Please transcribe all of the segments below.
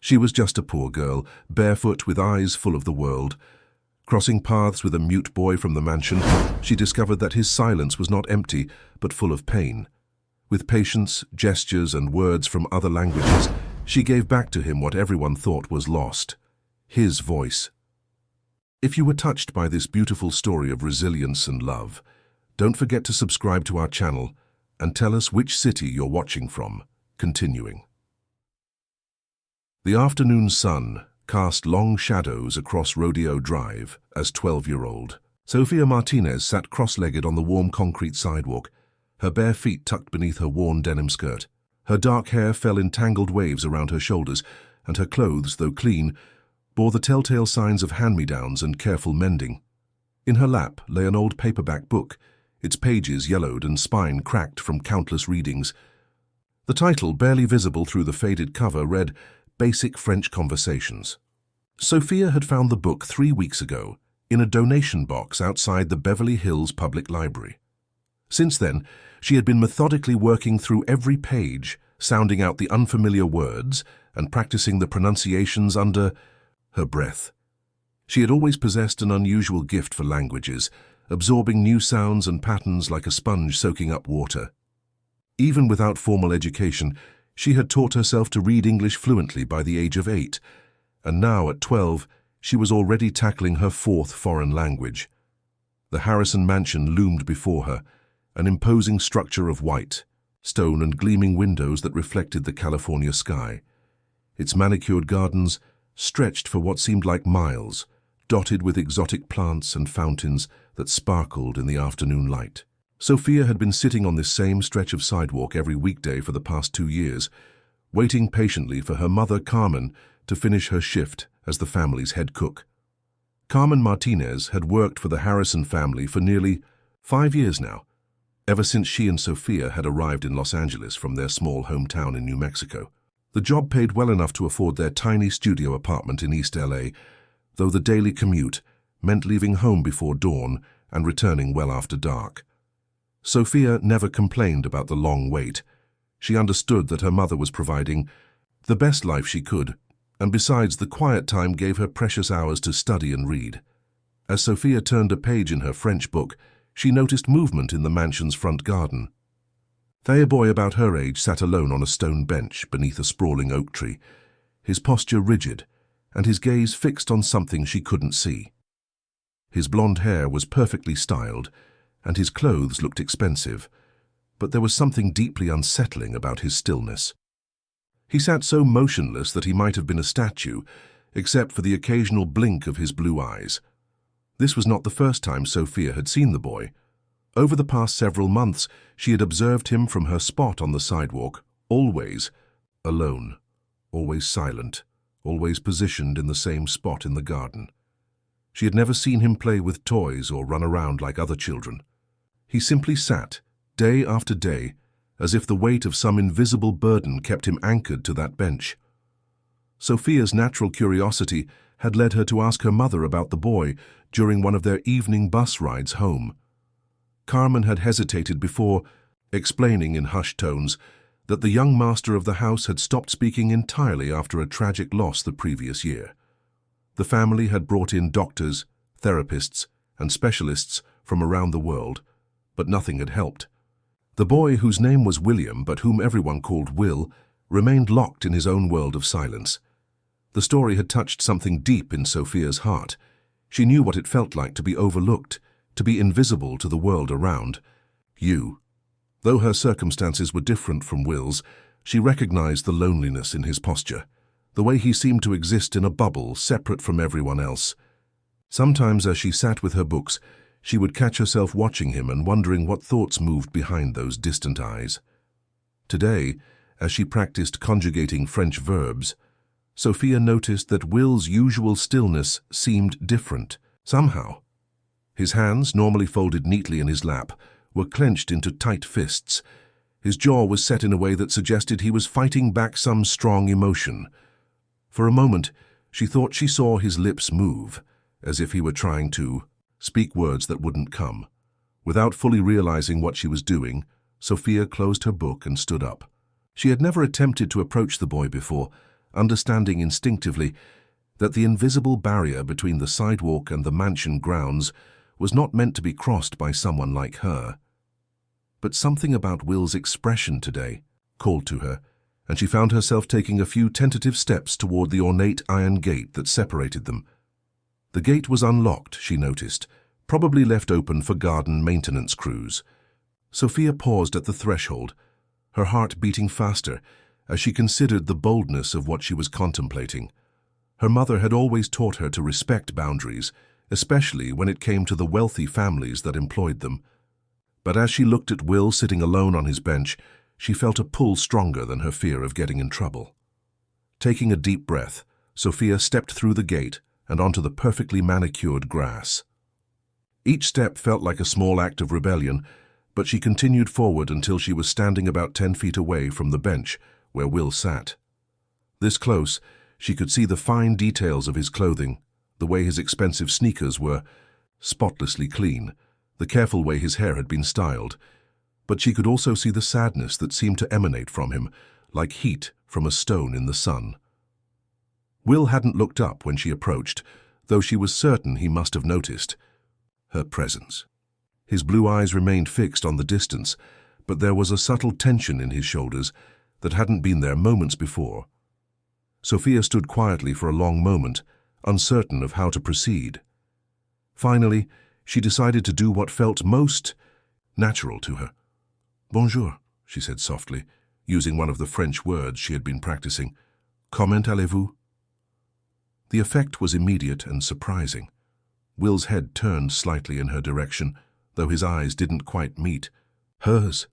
She was just a poor girl, barefoot with eyes full of the world. Crossing paths with a mute boy from the mansion, she discovered that his silence was not empty, but full of pain. With patience, gestures, and words from other languages, she gave back to him what everyone thought was lost: his voice. If you were touched by this beautiful story of resilience and love, don't forget to subscribe to our channel and tell us which city you're watching from. Continuing. The afternoon sun cast long shadows across Rodeo Drive as 12-year-old. Sofia Martinez sat cross-legged on the warm concrete sidewalk, her bare feet tucked beneath her worn denim skirt. Her dark hair fell in tangled waves around her shoulders, and her clothes, though clean, bore the telltale signs of hand-me-downs and careful mending. In her lap lay an old paperback book, its pages yellowed and spine cracked from countless readings. The title, barely visible through the faded cover, read Basic French Conversations. Sophia had found the book 3 weeks ago in a donation box outside the Beverly Hills Public Library. Since then, she had been methodically working through every page, sounding out the unfamiliar words and practicing the pronunciations under her breath. She had always possessed an unusual gift for languages, absorbing new sounds and patterns like a sponge soaking up water. Even without formal education, she had taught herself to read English fluently by the age of 8, and now at 12, she was already tackling her 4th foreign language. The Harrison mansion loomed before her, an imposing structure of white, stone and gleaming windows that reflected the California sky. Its manicured gardens stretched for what seemed like miles, dotted with exotic plants and fountains that sparkled in the afternoon light. Sophia had been sitting on this same stretch of sidewalk every weekday for the past 2 years, waiting patiently for her mother, Carmen, to finish her shift as the family's head cook. Carmen Martinez had worked for the Harrison family for nearly 5 years now, ever since she and Sophia had arrived in Los Angeles from their small hometown in New Mexico. The job paid well enough to afford their tiny studio apartment in East LA, though the daily commute meant leaving home before dawn and returning well after dark. Sophia never complained about the long wait. She understood that her mother was providing the best life she could, and besides, the quiet time gave her precious hours to study and read. As Sophia turned a page in her French book, she noticed movement in the mansion's front garden. A boy about her age sat alone on a stone bench beneath a sprawling oak tree, his posture rigid, and his gaze fixed on something she couldn't see. His blonde hair was perfectly styled, and his clothes looked expensive, but there was something deeply unsettling about his stillness. He sat so motionless that he might have been a statue, except for the occasional blink of his blue eyes. This was not the first time Sophia had seen the boy. Over the past several months, she had observed him from her spot on the sidewalk, always alone, always silent, always positioned in the same spot in the garden. She had never seen him play with toys or run around like other children. He simply sat, day after day, as if the weight of some invisible burden kept him anchored to that bench. Sophia's natural curiosity had led her to ask her mother about the boy during one of their evening bus rides home. Carmen had hesitated before, explaining in hushed tones that the young master of the house had stopped speaking entirely after a tragic loss the previous year. The family had brought in doctors, therapists, and specialists from around the world, but nothing had helped. The boy, whose name was William but whom everyone called Will, remained locked in his own world of silence. The story had touched something deep in Sophia's heart. She knew what it felt like to be overlooked, to be invisible to the world around. Though her circumstances were different from Will's, she recognized the loneliness in his posture, the way he seemed to exist in a bubble separate from everyone else. Sometimes as she sat with her books, she would catch herself watching him and wondering what thoughts moved behind those distant eyes. Today, as she practiced conjugating French verbs, Sophia noticed that Will's usual stillness seemed different, somehow. His hands, normally folded neatly in his lap, were clenched into tight fists. His jaw was set in a way that suggested he was fighting back some strong emotion. For a moment, she thought she saw his lips move, as if he were trying to speak words that wouldn't come. Without fully realizing what she was doing, Sophia closed her book and stood up. She had never attempted to approach the boy before, understanding instinctively that the invisible barrier between the sidewalk and the mansion grounds was not meant to be crossed by someone like her. But something about Will's expression today called to her, and she found herself taking a few tentative steps toward the ornate iron gate that separated them. The gate was unlocked, she noticed, probably left open for garden maintenance crews. Sophia paused at the threshold, her heart beating faster as she considered the boldness of what she was contemplating. Her mother had always taught her to respect boundaries, especially when it came to the wealthy families that employed them. But as she looked at Will sitting alone on his bench, she felt a pull stronger than her fear of getting in trouble. Taking a deep breath, Sophia stepped through the gate and onto the perfectly manicured grass. Each step felt like a small act of rebellion, but she continued forward until she was standing about 10 feet away from the bench where Will sat. This close, she could see the fine details of his clothing, the way his expensive sneakers were spotlessly clean, the careful way his hair had been styled, but she could also see the sadness that seemed to emanate from him, like heat from a stone in the sun. Will hadn't looked up when she approached, though she was certain he must have noticed her presence. His blue eyes remained fixed on the distance, but there was a subtle tension in his shoulders that hadn't been there moments before. Sophia stood quietly for a long moment, uncertain of how to proceed. Finally, she decided to do what felt most natural to her. "Bonjour," she said softly, using one of the French words she had been practicing. "Comment allez-vous?" The effect was immediate and surprising. Will's head turned slightly in her direction, though his eyes didn't quite meet hers.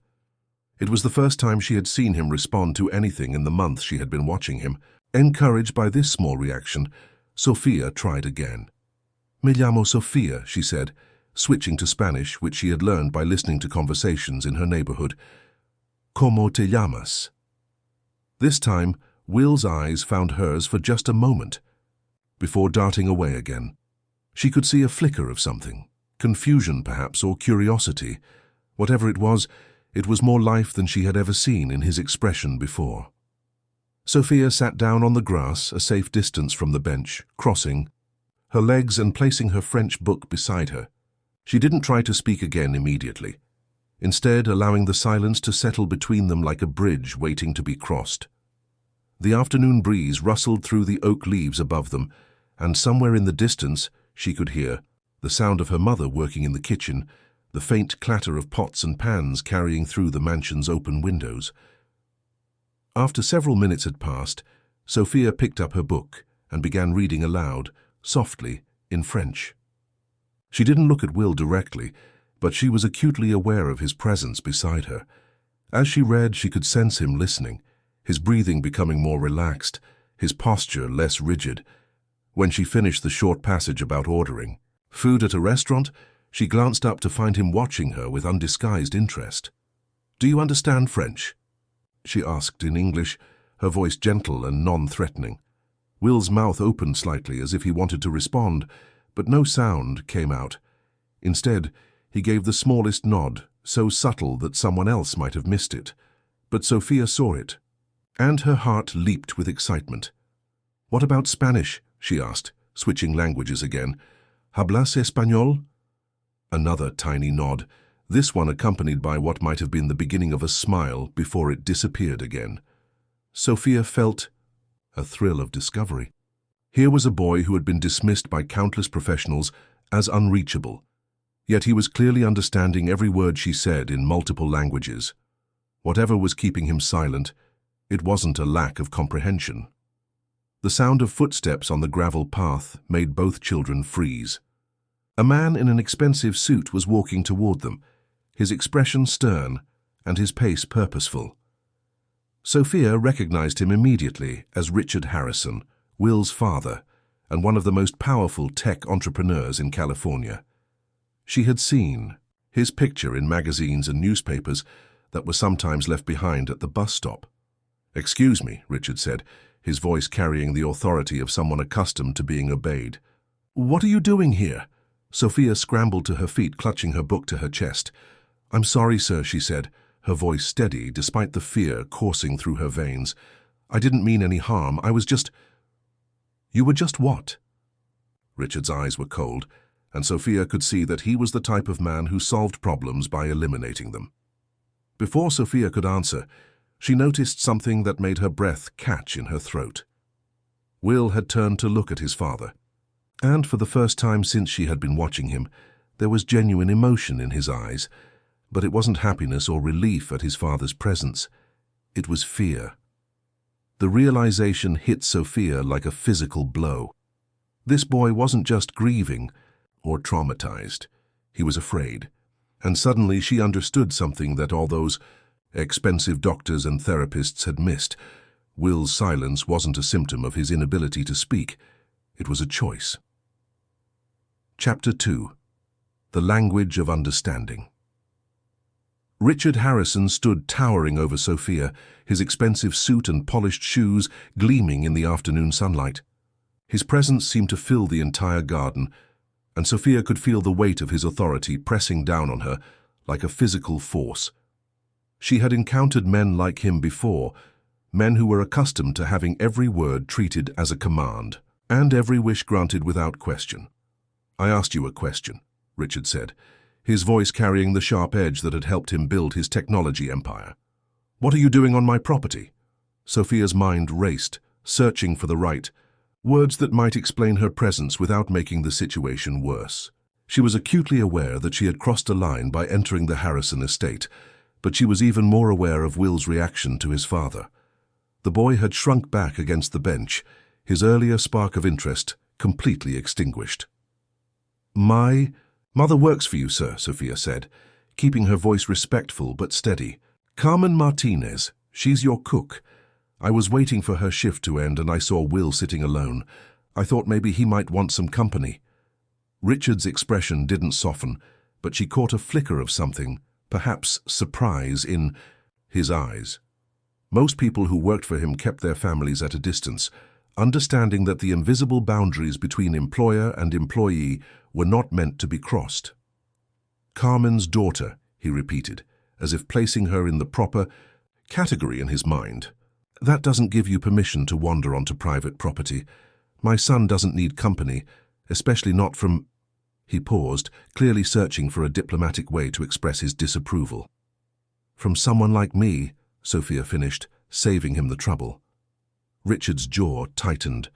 It was the first time she had seen him respond to anything in the month she had been watching him. Encouraged by this small reaction, Sophia tried again. "Me llamo Sofia," she said, switching to Spanish, which she had learned by listening to conversations in her neighborhood. "Cómo te llamas?" This time, Will's eyes found hers for just a moment, before darting away again. She could see a flicker of something, confusion perhaps, or curiosity. Whatever it was more life than she had ever seen in his expression before. Sophia sat down on the grass, a safe distance from the bench, crossing her legs and placing her French book beside her. She didn't try to speak again immediately, instead allowing the silence to settle between them like a bridge waiting to be crossed. The afternoon breeze rustled through the oak leaves above them, and somewhere in the distance she could hear the sound of her mother working in the kitchen, the faint clatter of pots and pans carrying through the mansion's open windows. After several minutes had passed, Sophia picked up her book and began reading aloud, softly, in French. She didn't look at Will directly, but she was acutely aware of his presence beside her. As she read, she could sense him listening, his breathing becoming more relaxed, his posture less rigid. When she finished the short passage about ordering food at a restaurant, she glanced up to find him watching her with undisguised interest. "Do you understand French?" she asked in English, her voice gentle and non-threatening. Will's mouth opened slightly as if he wanted to respond, but no sound came out. Instead, he gave the smallest nod, so subtle that someone else might have missed it. But Sophia saw it, and her heart leaped with excitement. "What about Spanish?" she asked, switching languages again. "Hablas español?" Another tiny nod, this one accompanied by what might have been the beginning of a smile before it disappeared again. Sophia felt a thrill of discovery. Here was a boy who had been dismissed by countless professionals as unreachable, yet he was clearly understanding every word she said in multiple languages. Whatever was keeping him silent, it wasn't a lack of comprehension. The sound of footsteps on the gravel path made both children freeze. A man in an expensive suit was walking toward them, his expression stern and his pace purposeful. Sophia recognized him immediately as Richard Harrison, Will's father, and one of the most powerful tech entrepreneurs in California. She had seen his picture in magazines and newspapers that were sometimes left behind at the bus stop. "Excuse me," Richard said, his voice carrying the authority of someone accustomed to being obeyed. "What are you doing here?" Sophia scrambled to her feet, clutching her book to her chest. "I'm sorry, sir," she said, her voice steady despite the fear coursing through her veins. I didn't mean any harm. I was just... You were just what? Richard's eyes were cold, and Sophia could see that he was the type of man who solved problems by eliminating them. Before Sophia could answer, she noticed something that made her breath catch in her throat. Will had turned to look at his father, and for the first time since she had been watching him, there was genuine emotion in his eyes, but it wasn't happiness or relief at his father's presence. It was fear. The realization hit Sophia like a physical blow. This boy wasn't just grieving or traumatized. He was afraid. And suddenly she understood something that all those expensive doctors and therapists had missed. Will's silence wasn't a symptom of his inability to speak. It was a choice. Chapter 2. The Language of Understanding. Richard Harrison stood towering over Sophia, his expensive suit and polished shoes gleaming in the afternoon sunlight. His presence seemed to fill the entire garden, and Sophia could feel the weight of his authority pressing down on her like a physical force. She had encountered men like him before, men who were accustomed to having every word treated as a command, and every wish granted without question. "I asked you a question," Richard said, his voice carrying the sharp edge that had helped him build his technology empire. "What are you doing on my property?" Sophia's mind raced, searching for the right words that might explain her presence without making the situation worse. She was acutely aware that she had crossed a line by entering the Harrison estate, but she was even more aware of Will's reaction to his father. The boy had shrunk back against the bench, his earlier spark of interest completely extinguished. "My mother works for you, sir," Sophia said, keeping her voice respectful but steady. "Carmen Martinez, she's your cook. I was waiting for her shift to end and I saw Will sitting alone. I thought maybe he might want some company." Richard's expression didn't soften, but she caught a flicker of something, perhaps surprise, in his eyes. Most people who worked for him kept their families at a distance, understanding that the invisible boundaries between employer and employee were not meant to be crossed. "Carmen's daughter," he repeated, as if placing her in the proper category in his mind. "That doesn't give you permission to wander onto private property. My son doesn't need company, especially not from—" He paused, clearly searching for a diplomatic way to express his disapproval. "From someone like me," Sophia finished, saving him the trouble. Richard's jaw tightened.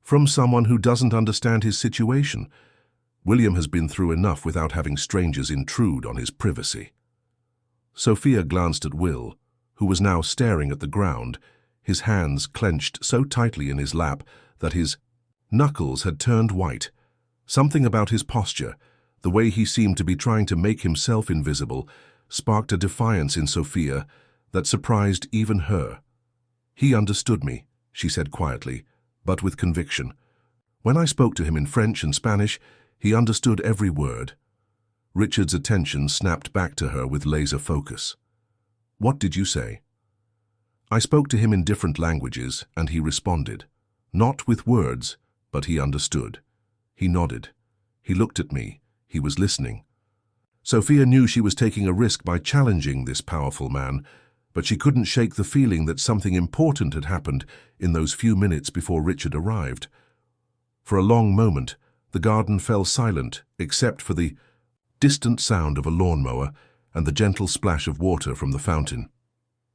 "From someone who doesn't understand his situation. William has been through enough without having strangers intrude on his privacy." Sophia glanced at Will, who was now staring at the ground, his hands clenched so tightly in his lap that his knuckles had turned white. Something about his posture, the way he seemed to be trying to make himself invisible, sparked a defiance in Sophia that surprised even her. "He understood me," she said quietly, but with conviction. "When I spoke to him in French and Spanish, he understood every word." Richard's attention snapped back to her with laser focus. "What did you say?" "I spoke to him in different languages, and he responded. Not with words, but he understood. He nodded. He looked at me. He was listening." Sophia knew she was taking a risk by challenging this powerful man, but she couldn't shake the feeling that something important had happened in those few minutes before Richard arrived. For a long moment, the garden fell silent except for the distant sound of a lawnmower and the gentle splash of water from the fountain.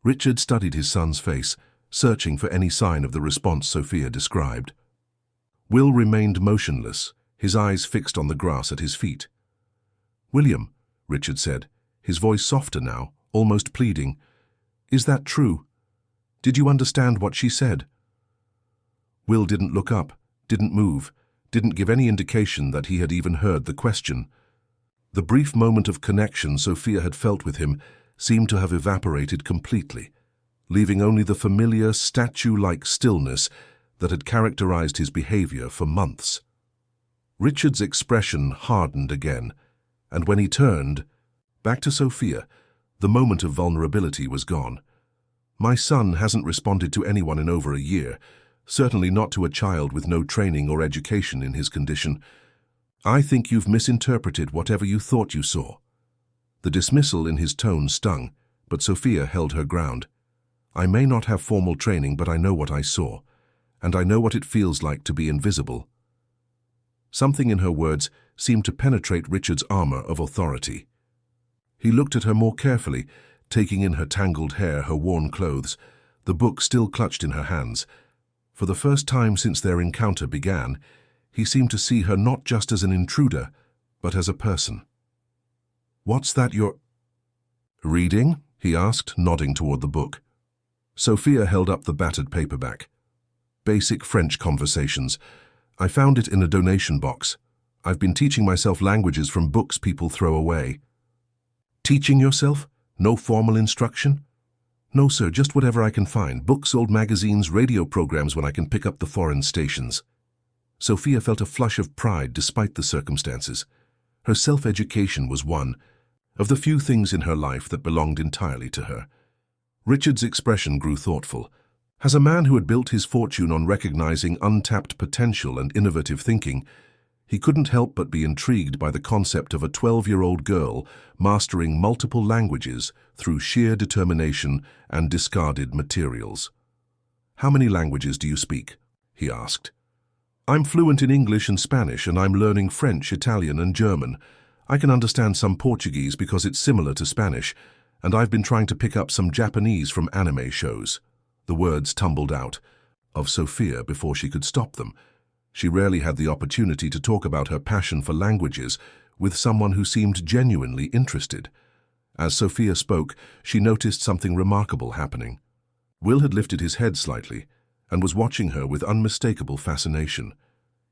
Richard studied his son's face, searching for any sign of the response Sophia described. Will remained motionless, his eyes fixed on the grass at his feet. "William," Richard said, his voice softer now, almost pleading, "is that true? Did you understand what she said?" Will didn't look up, didn't move, didn't give any indication that he had even heard the question. The brief moment of connection Sophia had felt with him seemed to have evaporated completely, leaving only the familiar, statue-like stillness that had characterized his behavior for months. Richard's expression hardened again, and when he turned back to Sophia, the moment of vulnerability was gone. "My son hasn't responded to anyone in over a year, certainly not to a child with no training or education in his condition. I think you've misinterpreted whatever you thought you saw." The dismissal in his tone stung, but Sophia held her ground. I may not have formal training, but I know what I saw, and I know what it feels like to be invisible." Something in her words seemed to penetrate Richard's armor of authority. He looked at her more carefully, taking in her tangled hair, her worn clothes, the book still clutched in her hands. For the first time since their encounter began, he seemed to see her not just as an intruder, but as a person. "What's that you're reading?" he asked, nodding toward the book. Sophia held up the battered paperback. "Basic French Conversations. I found it in a donation box. I've been teaching myself languages from books people throw away." "Teaching yourself? No formal instruction?" "No, sir, just whatever I can find. Books, old magazines, radio programs when I can pick up the foreign stations." Sophia felt a flush of pride despite the circumstances. Her self-education was one of the few things in her life that belonged entirely to her. Richard's expression grew thoughtful. As a man who had built his fortune on recognizing untapped potential and innovative thinking, he couldn't help but be intrigued by the concept of a 12-year-old girl mastering multiple languages through sheer determination and discarded materials. "How many languages do you speak?" he asked. "I'm fluent in English and Spanish, and I'm learning French, Italian, and German. I can understand some Portuguese because it's similar to Spanish, and I've been trying to pick up some Japanese from anime shows." The words tumbled out of Sophia before she could stop them. She rarely had the opportunity to talk about her passion for languages with someone who seemed genuinely interested. As Sophia spoke, she noticed something remarkable happening. Will had lifted his head slightly and was watching her with unmistakable fascination.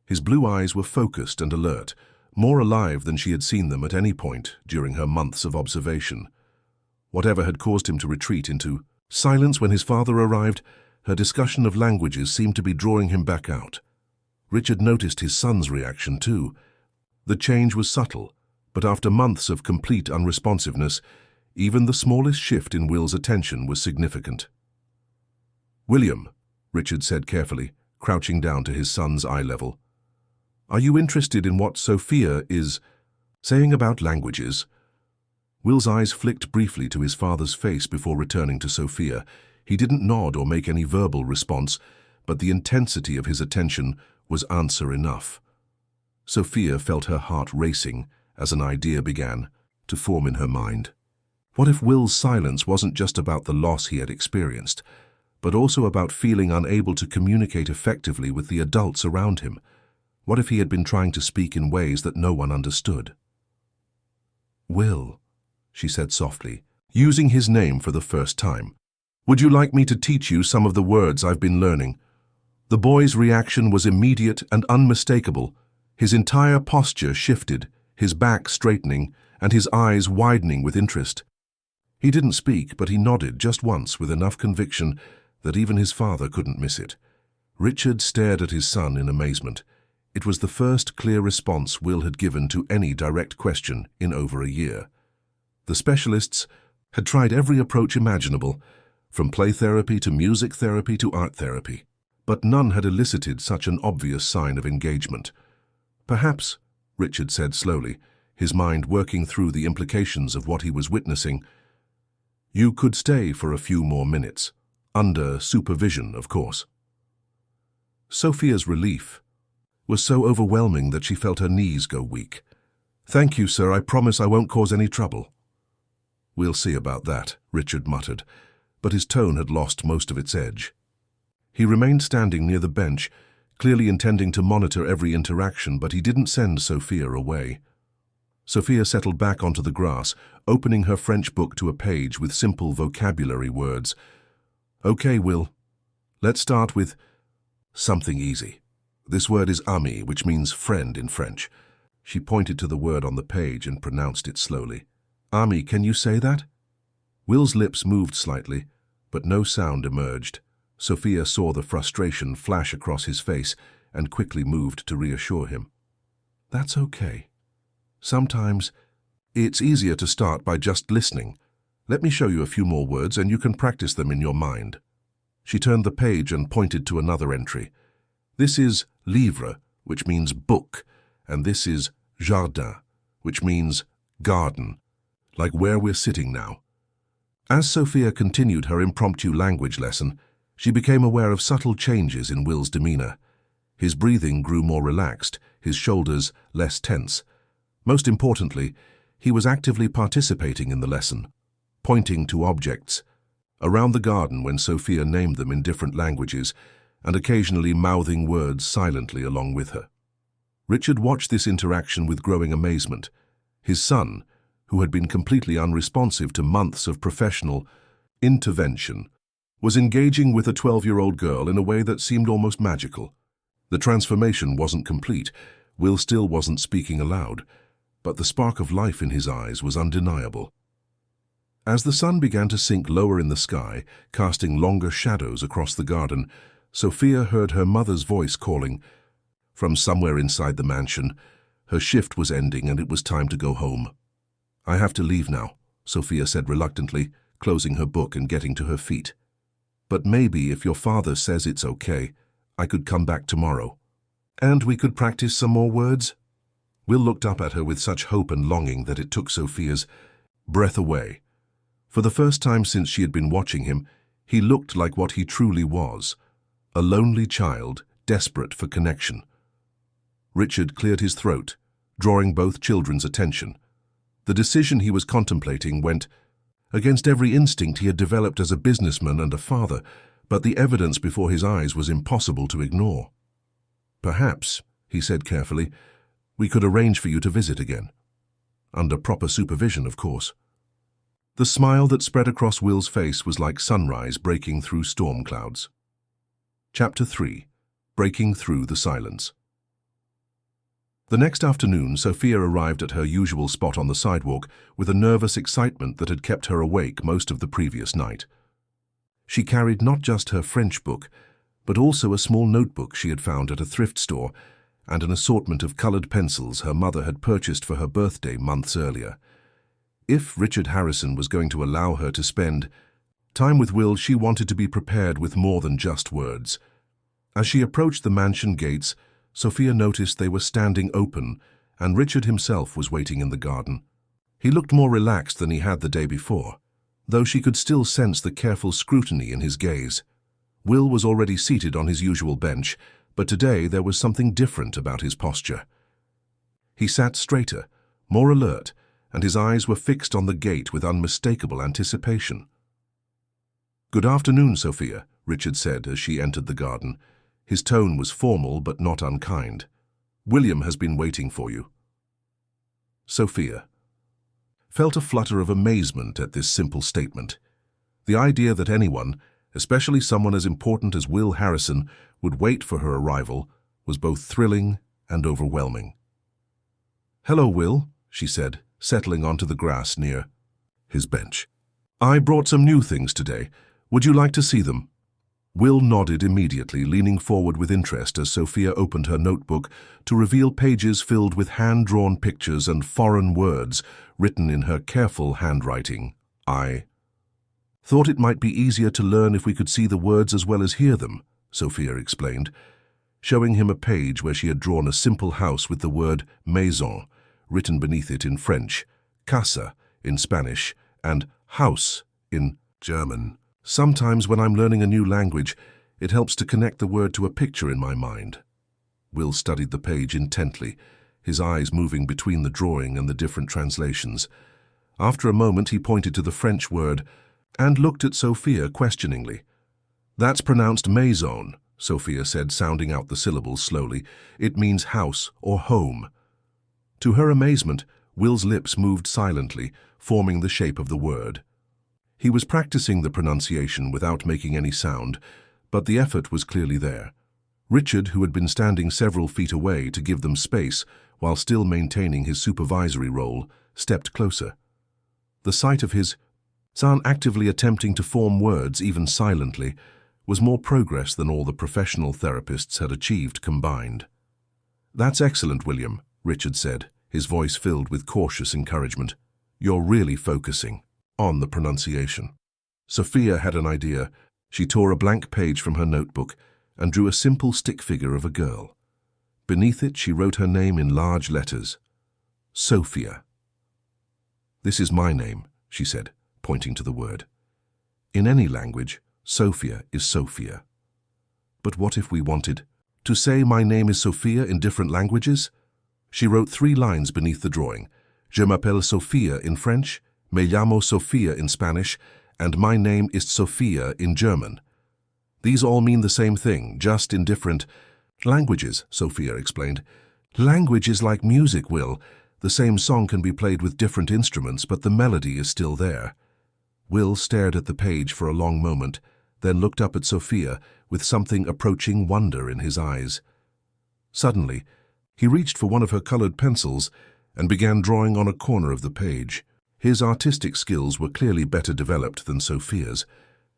His blue eyes were focused and alert, more alive than she had seen them at any point during her months of observation. Whatever had caused him to retreat into silence when his father arrived, her discussion of languages seemed to be drawing him back out. Richard noticed his son's reaction too. The change was subtle, but after months of complete unresponsiveness, even the smallest shift in Will's attention was significant. "William," Richard said carefully, crouching down to his son's eye level, "are you interested in what Sophia is saying about languages?" Will's eyes flicked briefly to his father's face before returning to Sophia. He didn't nod or make any verbal response, but the intensity of his attention was answer enough. Sophia felt her heart racing as an idea began to form in her mind. What if Will's silence wasn't just about the loss he had experienced, but also about feeling unable to communicate effectively with the adults around him? What if he had been trying to speak in ways that no one understood? "Will," she said softly, using his name for the first time, "would you like me to teach you some of the words I've been learning?" The boy's reaction was immediate and unmistakable. His entire posture shifted, his back straightening, and his eyes widening with interest. He didn't speak, but he nodded just once with enough conviction that even his father couldn't miss it. Richard stared at his son in amazement. It was the first clear response Will had given to any direct question in over a year. The specialists had tried every approach imaginable, from play therapy to music therapy to art therapy, but none had elicited such an obvious sign of engagement. "Perhaps," Richard said slowly, his mind working through the implications of what he was witnessing, "you could stay for a few more minutes, under supervision, of course." Sophia's relief was so overwhelming that she felt her knees go weak. "Thank you, sir. I promise I won't cause any trouble." "We'll see about that," Richard muttered, but his tone had lost most of its edge. He remained standing near the bench, clearly intending to monitor every interaction, but he didn't send Sophia away. Sophia settled back onto the grass, opening her French book to a page with simple vocabulary words. "Okay, Will. Let's start with something easy. This word is ami, which means friend in French." She pointed to the word on the page and pronounced it slowly. "Ami, can you say that?" Will's lips moved slightly, but no sound emerged. Sophia saw the frustration flash across his face and quickly moved to reassure him. "That's okay. Sometimes it's easier to start by just listening. Let me show you a few more words and you can practice them in your mind." She turned the page and pointed to another entry. "This is livre, which means book, and this is jardin, which means garden, like where we're sitting now." As Sophia continued her impromptu language lesson, she became aware of subtle changes in Will's demeanor. His breathing grew more relaxed, his shoulders less tense. Most importantly, he was actively participating in the lesson, pointing to objects around the garden when Sophia named them in different languages, and occasionally mouthing words silently along with her. Richard watched this interaction with growing amazement. His son, who had been completely unresponsive to months of professional intervention, was engaging with a 12-year-old girl in a way that seemed almost magical. The transformation wasn't complete. Will still wasn't speaking aloud, but the spark of life in his eyes was undeniable. As the sun began to sink lower in the sky, casting longer shadows across the garden, Sophia heard her mother's voice calling from somewhere inside the mansion. Her shift was ending and it was time to go home. "I have to leave now," Sophia said reluctantly, closing her book and getting to her feet. "But maybe if your father says it's okay, I could come back tomorrow. And we could practice some more words?" Will looked up at her with such hope and longing that it took Sophia's breath away. For the first time since she had been watching him, he looked like what he truly was, a lonely child desperate for connection. Richard cleared his throat, drawing both children's attention. The decision he was contemplating went against every instinct he had developed as a businessman and a father, but the evidence before his eyes was impossible to ignore. "Perhaps," he said carefully, "we could arrange for you to visit again. Under proper supervision, of course." The smile that spread across Will's face was like sunrise breaking through storm clouds. Chapter 3. Breaking Through the Silence. The next afternoon, Sophia arrived at her usual spot on the sidewalk with a nervous excitement that had kept her awake most of the previous night. She carried not just her French book, but also a small notebook she had found at a thrift store and an assortment of colored pencils her mother had purchased for her birthday months earlier. If Richard Harrison was going to allow her to spend time with Will, she wanted to be prepared with more than just words. As she approached the mansion gates, Sophia noticed they were standing open, and Richard himself was waiting in the garden. He looked more relaxed than he had the day before, though she could still sense the careful scrutiny in his gaze. Will was already seated on his usual bench, but today there was something different about his posture. He sat straighter, more alert, and his eyes were fixed on the gate with unmistakable anticipation. "Good afternoon, Sophia," Richard said as she entered the garden. His tone was formal but not unkind. "William has been waiting for you." Sophia felt a flutter of amazement at this simple statement. The idea that anyone, especially someone as important as Will Harrison, would wait for her arrival was both thrilling and overwhelming. "Hello, Will," she said, settling onto the grass near his bench. "I brought some new things today. Would you like to see them?" Will nodded immediately, leaning forward with interest as Sophia opened her notebook to reveal pages filled with hand-drawn pictures and foreign words written in her careful handwriting. "I thought it might be easier to learn if we could see the words as well as hear them," Sophia explained, showing him a page where she had drawn a simple house with the word maison written beneath it in French, casa in Spanish, and house in German. "Sometimes when I'm learning a new language, it helps to connect the word to a picture in my mind." Will studied the page intently, his eyes moving between the drawing and the different translations. After a moment, he pointed to the French word and looked at Sophia questioningly. "That's pronounced maison," Sophia said, sounding out the syllables slowly. "It means house or home." To her amazement, Will's lips moved silently, forming the shape of the word. He was practicing the pronunciation without making any sound, but the effort was clearly there. Richard, who had been standing several feet away to give them space while still maintaining his supervisory role, stepped closer. The sight of his son actively attempting to form words, even silently, was more progress than all the professional therapists had achieved combined. "That's excellent, William," Richard said, his voice filled with cautious encouragement. "You're really focusing on the pronunciation." Sophia had an idea. She tore a blank page from her notebook and drew a simple stick figure of a girl. Beneath it, she wrote her name in large letters. Sophia. "This is my name," she said, pointing to the word. In any language, Sophia is Sophia. But what if we wanted to say my name is Sophia in different languages? She wrote 3 lines beneath the drawing. Je m'appelle Sophia in French, me llamo Sofia in Spanish, and my name is Sophia in German. These all mean the same thing, just in different languages, Sophia explained. Language is like music, Will. The same song can be played with different instruments, but the melody is still there. Will stared at the page for a long moment, then looked up at Sophia with something approaching wonder in his eyes. Suddenly, he reached for one of her colored pencils and began drawing on a corner of the page. His artistic skills were clearly better developed than Sophia's,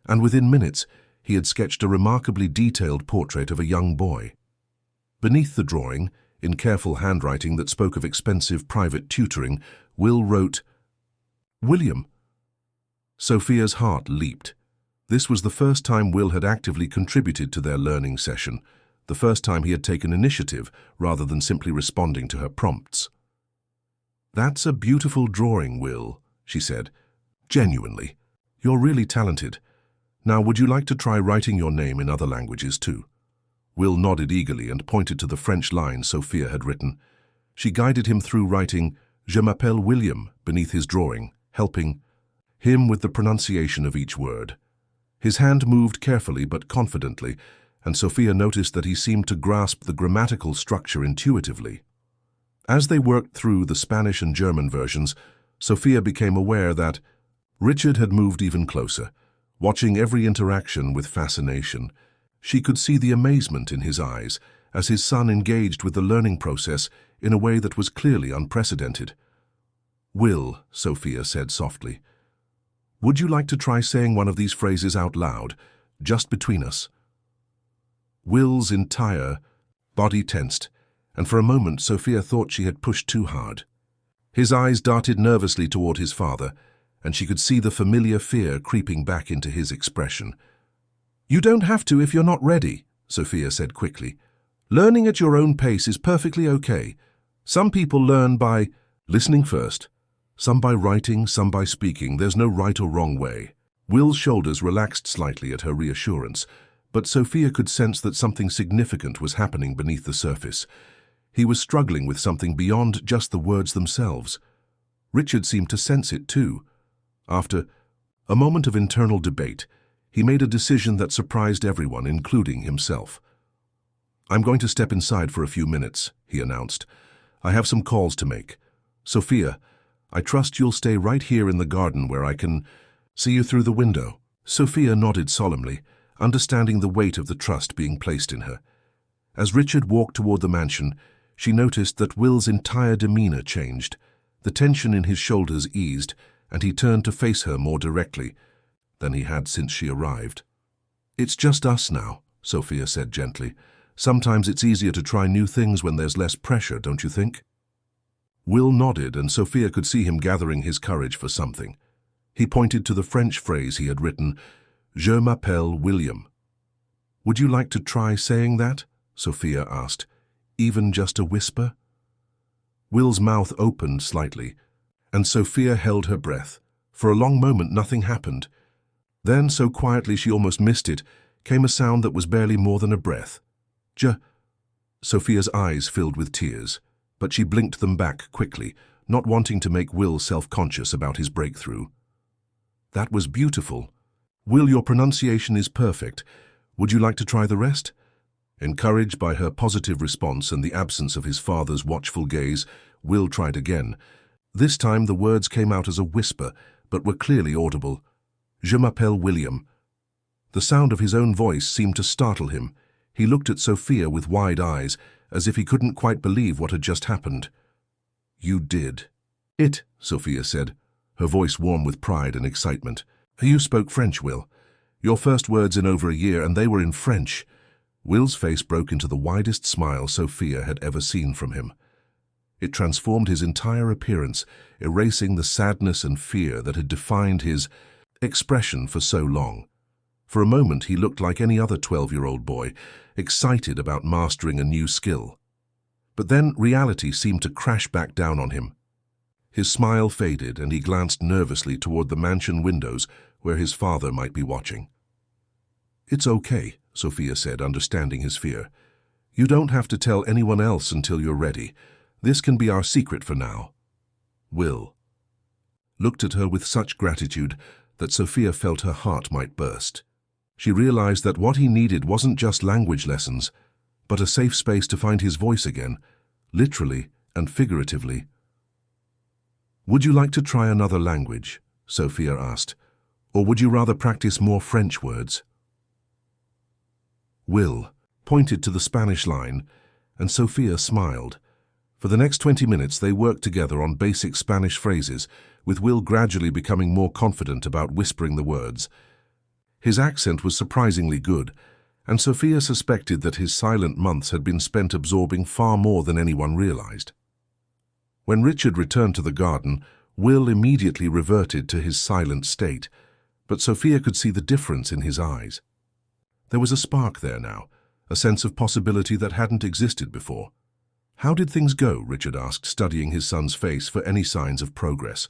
and within minutes he had sketched a remarkably detailed portrait of a young boy. Beneath the drawing, in careful handwriting that spoke of expensive private tutoring, Will wrote, "William." Sophia's heart leaped. This was the first time Will had actively contributed to their learning session, the first time he had taken initiative rather than simply responding to her prompts. "That's a beautiful drawing, Will," she said. "Genuinely. You're really talented. Now, would you like to try writing your name in other languages too?" Will nodded eagerly and pointed to the French line Sophia had written. She guided him through writing "Je m'appelle William" beneath his drawing, helping him with the pronunciation of each word. His hand moved carefully but confidently, and Sophia noticed that he seemed to grasp the grammatical structure intuitively. As they worked through the Spanish and German versions, Sophia became aware that Richard had moved even closer, watching every interaction with fascination. She could see the amazement in his eyes as his son engaged with the learning process in a way that was clearly unprecedented. "Will," Sophia said softly, "would you like to try saying one of these phrases out loud, just between us?" Will's entire body tensed, and for a moment Sophia thought she had pushed too hard. His eyes darted nervously toward his father, and she could see the familiar fear creeping back into his expression. "You don't have to if you're not ready," Sophia said quickly. "Learning at your own pace is perfectly okay. Some people learn by listening first. Some by writing, some by speaking. There's no right or wrong way." Will's shoulders relaxed slightly at her reassurance, but Sophia could sense that something significant was happening beneath the surface. He was struggling with something beyond just the words themselves. Richard seemed to sense it too. After a moment of internal debate, he made a decision that surprised everyone, including himself. "I'm going to step inside for a few minutes," he announced. "I have some calls to make. Sophia, I trust you'll stay right here in the garden where I can see you through the window." Sophia nodded solemnly, understanding the weight of the trust being placed in her. As Richard walked toward the mansion, she noticed that Will's entire demeanor changed. The tension in his shoulders eased, and he turned to face her more directly than he had since she arrived. "It's just us now," Sophia said gently. "Sometimes it's easier to try new things when there's less pressure, don't you think?" Will nodded, and Sophia could see him gathering his courage for something. He pointed to the French phrase he had written, "Je m'appelle William." "Would you like to try saying that?" Sophia asked. "Even just a whisper?" Will's mouth opened slightly, and Sophia held her breath. For a long moment nothing happened. Then, so quietly she almost missed it, came a sound that was barely more than a breath. Sophia's eyes filled with tears, but she blinked them back quickly, not wanting to make Will self-conscious about his breakthrough. "That was beautiful. Will, your pronunciation is perfect. Would you like to try the rest?" Encouraged by her positive response and the absence of his father's watchful gaze, Will tried again. This time the words came out as a whisper, but were clearly audible. "Je m'appelle William." The sound of his own voice seemed to startle him. He looked at Sophia with wide eyes, as if he couldn't quite believe what had just happened. "You did it," Sophia said, her voice warm with pride and excitement. "You spoke French, Will. Your first words in over a year, and they were in French." Will's face broke into the widest smile Sophia had ever seen from him. It transformed his entire appearance, erasing the sadness and fear that had defined his expression for so long. For a moment he looked like any other 12-year-old boy, excited about mastering a new skill. But then reality seemed to crash back down on him. His smile faded and he glanced nervously toward the mansion windows where his father might be watching. "It's okay," Sophia said, understanding his fear. "You don't have to tell anyone else until you're ready. This can be our secret for now." Will looked at her with such gratitude that Sophia felt her heart might burst. She realized that what he needed wasn't just language lessons, but a safe space to find his voice again, literally and figuratively. "Would you like to try another language?" Sophia asked. "Or would you rather practice more French words?" Will pointed to the Spanish line, and Sophia smiled. For the next 20 minutes they worked together on basic Spanish phrases, with Will gradually becoming more confident about whispering the words. His accent was surprisingly good, and Sophia suspected that his silent months had been spent absorbing far more than anyone realized. When Richard returned to the garden, Will immediately reverted to his silent state, but Sophia could see the difference in his eyes. There was a spark there now, a sense of possibility that hadn't existed before. "How did things go?" Richard asked, studying his son's face for any signs of progress.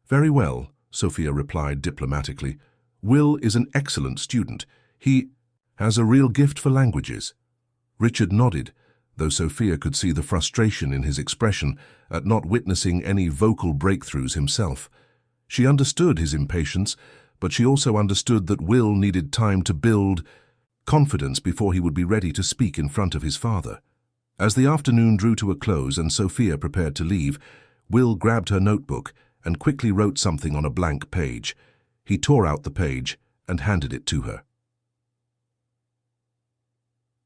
"Very well," Sophia replied diplomatically. "Will is an excellent student. He has a real gift for languages." Richard nodded, though Sophia could see the frustration in his expression at not witnessing any vocal breakthroughs himself. She understood his impatience, but she also understood that Will needed time to build confidence before he would be ready to speak in front of his father. As the afternoon drew to a close and Sophia prepared to leave, Will grabbed her notebook and quickly wrote something on a blank page. He tore out the page and handed it to her.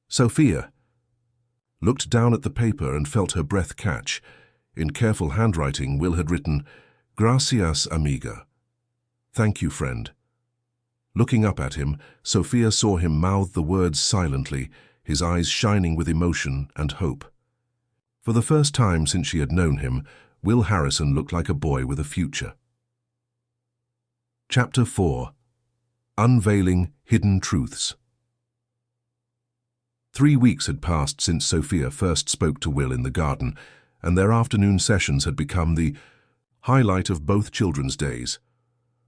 Sophia looked down at the paper and felt her breath catch. In careful handwriting, Will had written, "Gracias, amiga." "Thank you, friend." Looking up at him, Sophia saw him mouth the words silently, his eyes shining with emotion and hope. For the first time since she had known him, Will Harrison looked like a boy with a future. Chapter 4. Unveiling Hidden Truths. 3 weeks had passed since Sophia first spoke to Will in the garden, and their afternoon sessions had become the highlight of both children's days.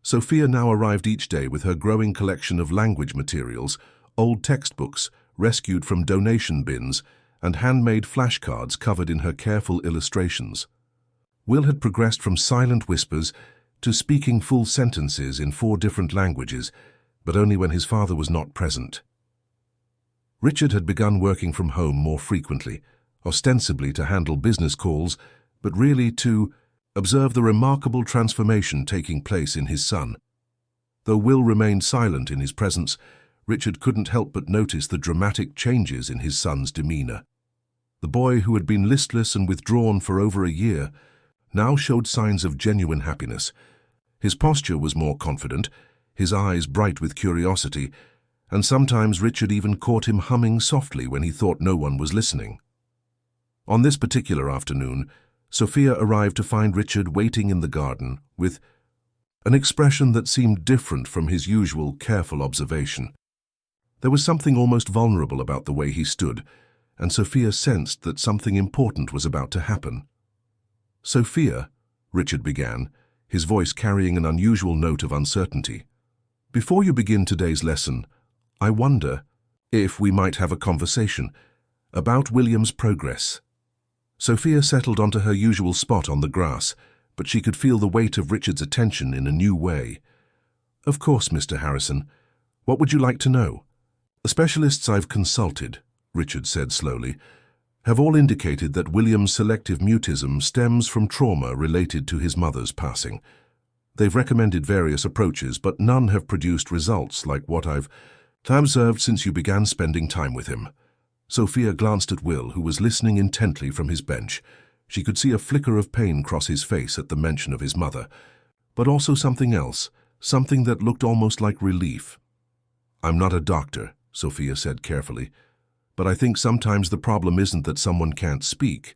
Sophia now arrived each day with her growing collection of language materials, old textbooks, rescued from donation bins, and handmade flashcards covered in her careful illustrations. Will had progressed from silent whispers to speaking full sentences in 4 different languages, but only when his father was not present. Richard had begun working from home more frequently, ostensibly to handle business calls, but really to observe the remarkable transformation taking place in his son. Though Will remained silent in his presence, Richard couldn't help but notice the dramatic changes in his son's demeanor. The boy, who had been listless and withdrawn for over a year, now showed signs of genuine happiness. His posture was more confident, his eyes bright with curiosity, and sometimes Richard even caught him humming softly when he thought no one was listening. On this particular afternoon, Sophia arrived to find Richard waiting in the garden with an expression that seemed different from his usual careful observation. There was something almost vulnerable about the way he stood, and Sophia sensed that something important was about to happen. "Sophia," Richard began, his voice carrying an unusual note of uncertainty, "before you begin today's lesson, I wonder if we might have a conversation about William's progress." Sophia settled onto her usual spot on the grass, but she could feel the weight of Richard's attention in a new way. "Of course, Mr. Harrison. What would you like to know?" "The specialists I've consulted," Richard said slowly, "have all indicated that William's selective mutism stems from trauma related to his mother's passing. They've recommended various approaches, but none have produced results like what I've observed since you began spending time with him." Sophia glanced at Will, who was listening intently from his bench. She could see a flicker of pain cross his face at the mention of his mother, but also something else, something that looked almost like relief. "I'm not a doctor," Sophia said carefully, "but I think sometimes the problem isn't that someone can't speak.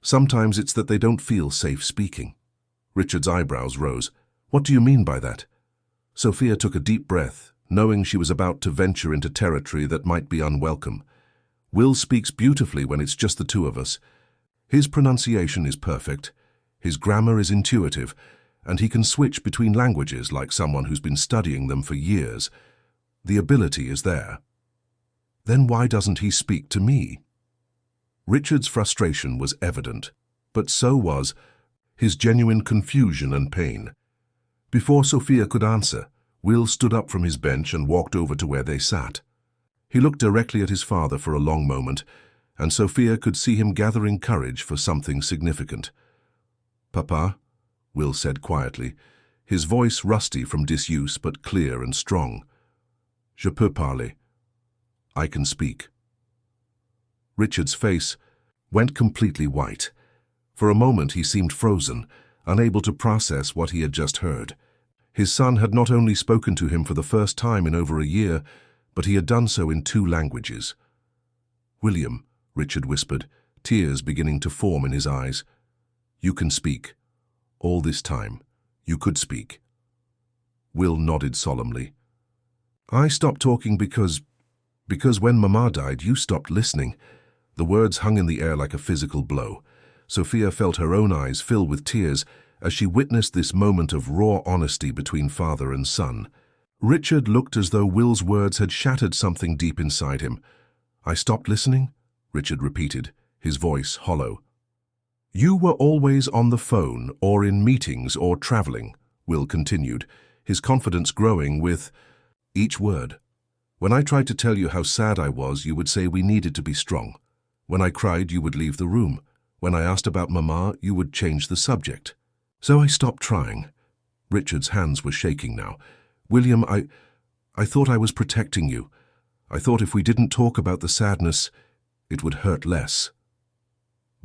Sometimes it's that they don't feel safe speaking." Richard's eyebrows rose. "What do you mean by that?" Sophia took a deep breath, knowing she was about to venture into territory that might be unwelcome. "Will speaks beautifully when it's just the 2 of us. His pronunciation is perfect, his grammar is intuitive, and he can switch between languages like someone who's been studying them for years. The ability is there. Then why doesn't he speak to me? Richard's frustration was evident, but so was his genuine confusion and pain. Before Sophia could answer, Will stood up from his bench and walked over to where they sat. He looked directly at his father for a long moment, and Sophia could see him gathering courage for something significant. "Papa," Will said quietly, his voice rusty from disuse but clear and strong. "Je peux parler. I can speak." Richard's face went completely white. For a moment he seemed frozen, unable to process what he had just heard. His son had not only spoken to him for the first time in over a year, but he had done so in 2 languages. "William," Richard whispered, tears beginning to form in his eyes. "You can speak. All this time, you could speak." Will nodded solemnly. "I stopped talking because when Mama died, you stopped listening." The words hung in the air like a physical blow. Sophia felt her own eyes fill with tears as she witnessed this moment of raw honesty between father and son. Richard looked as though Will's words had shattered something deep inside him. "I stopped listening?" Richard repeated, his voice hollow. "You were always on the phone or in meetings or traveling," Will continued, his confidence growing with each word. "When I tried to tell you how sad I was, you would say we needed to be strong. When I cried, you would leave the room. When I asked about Mama, you would change the subject. So I stopped trying." Richard's hands were shaking now. "William, I thought I was protecting you. I thought if we didn't talk about the sadness, it would hurt less."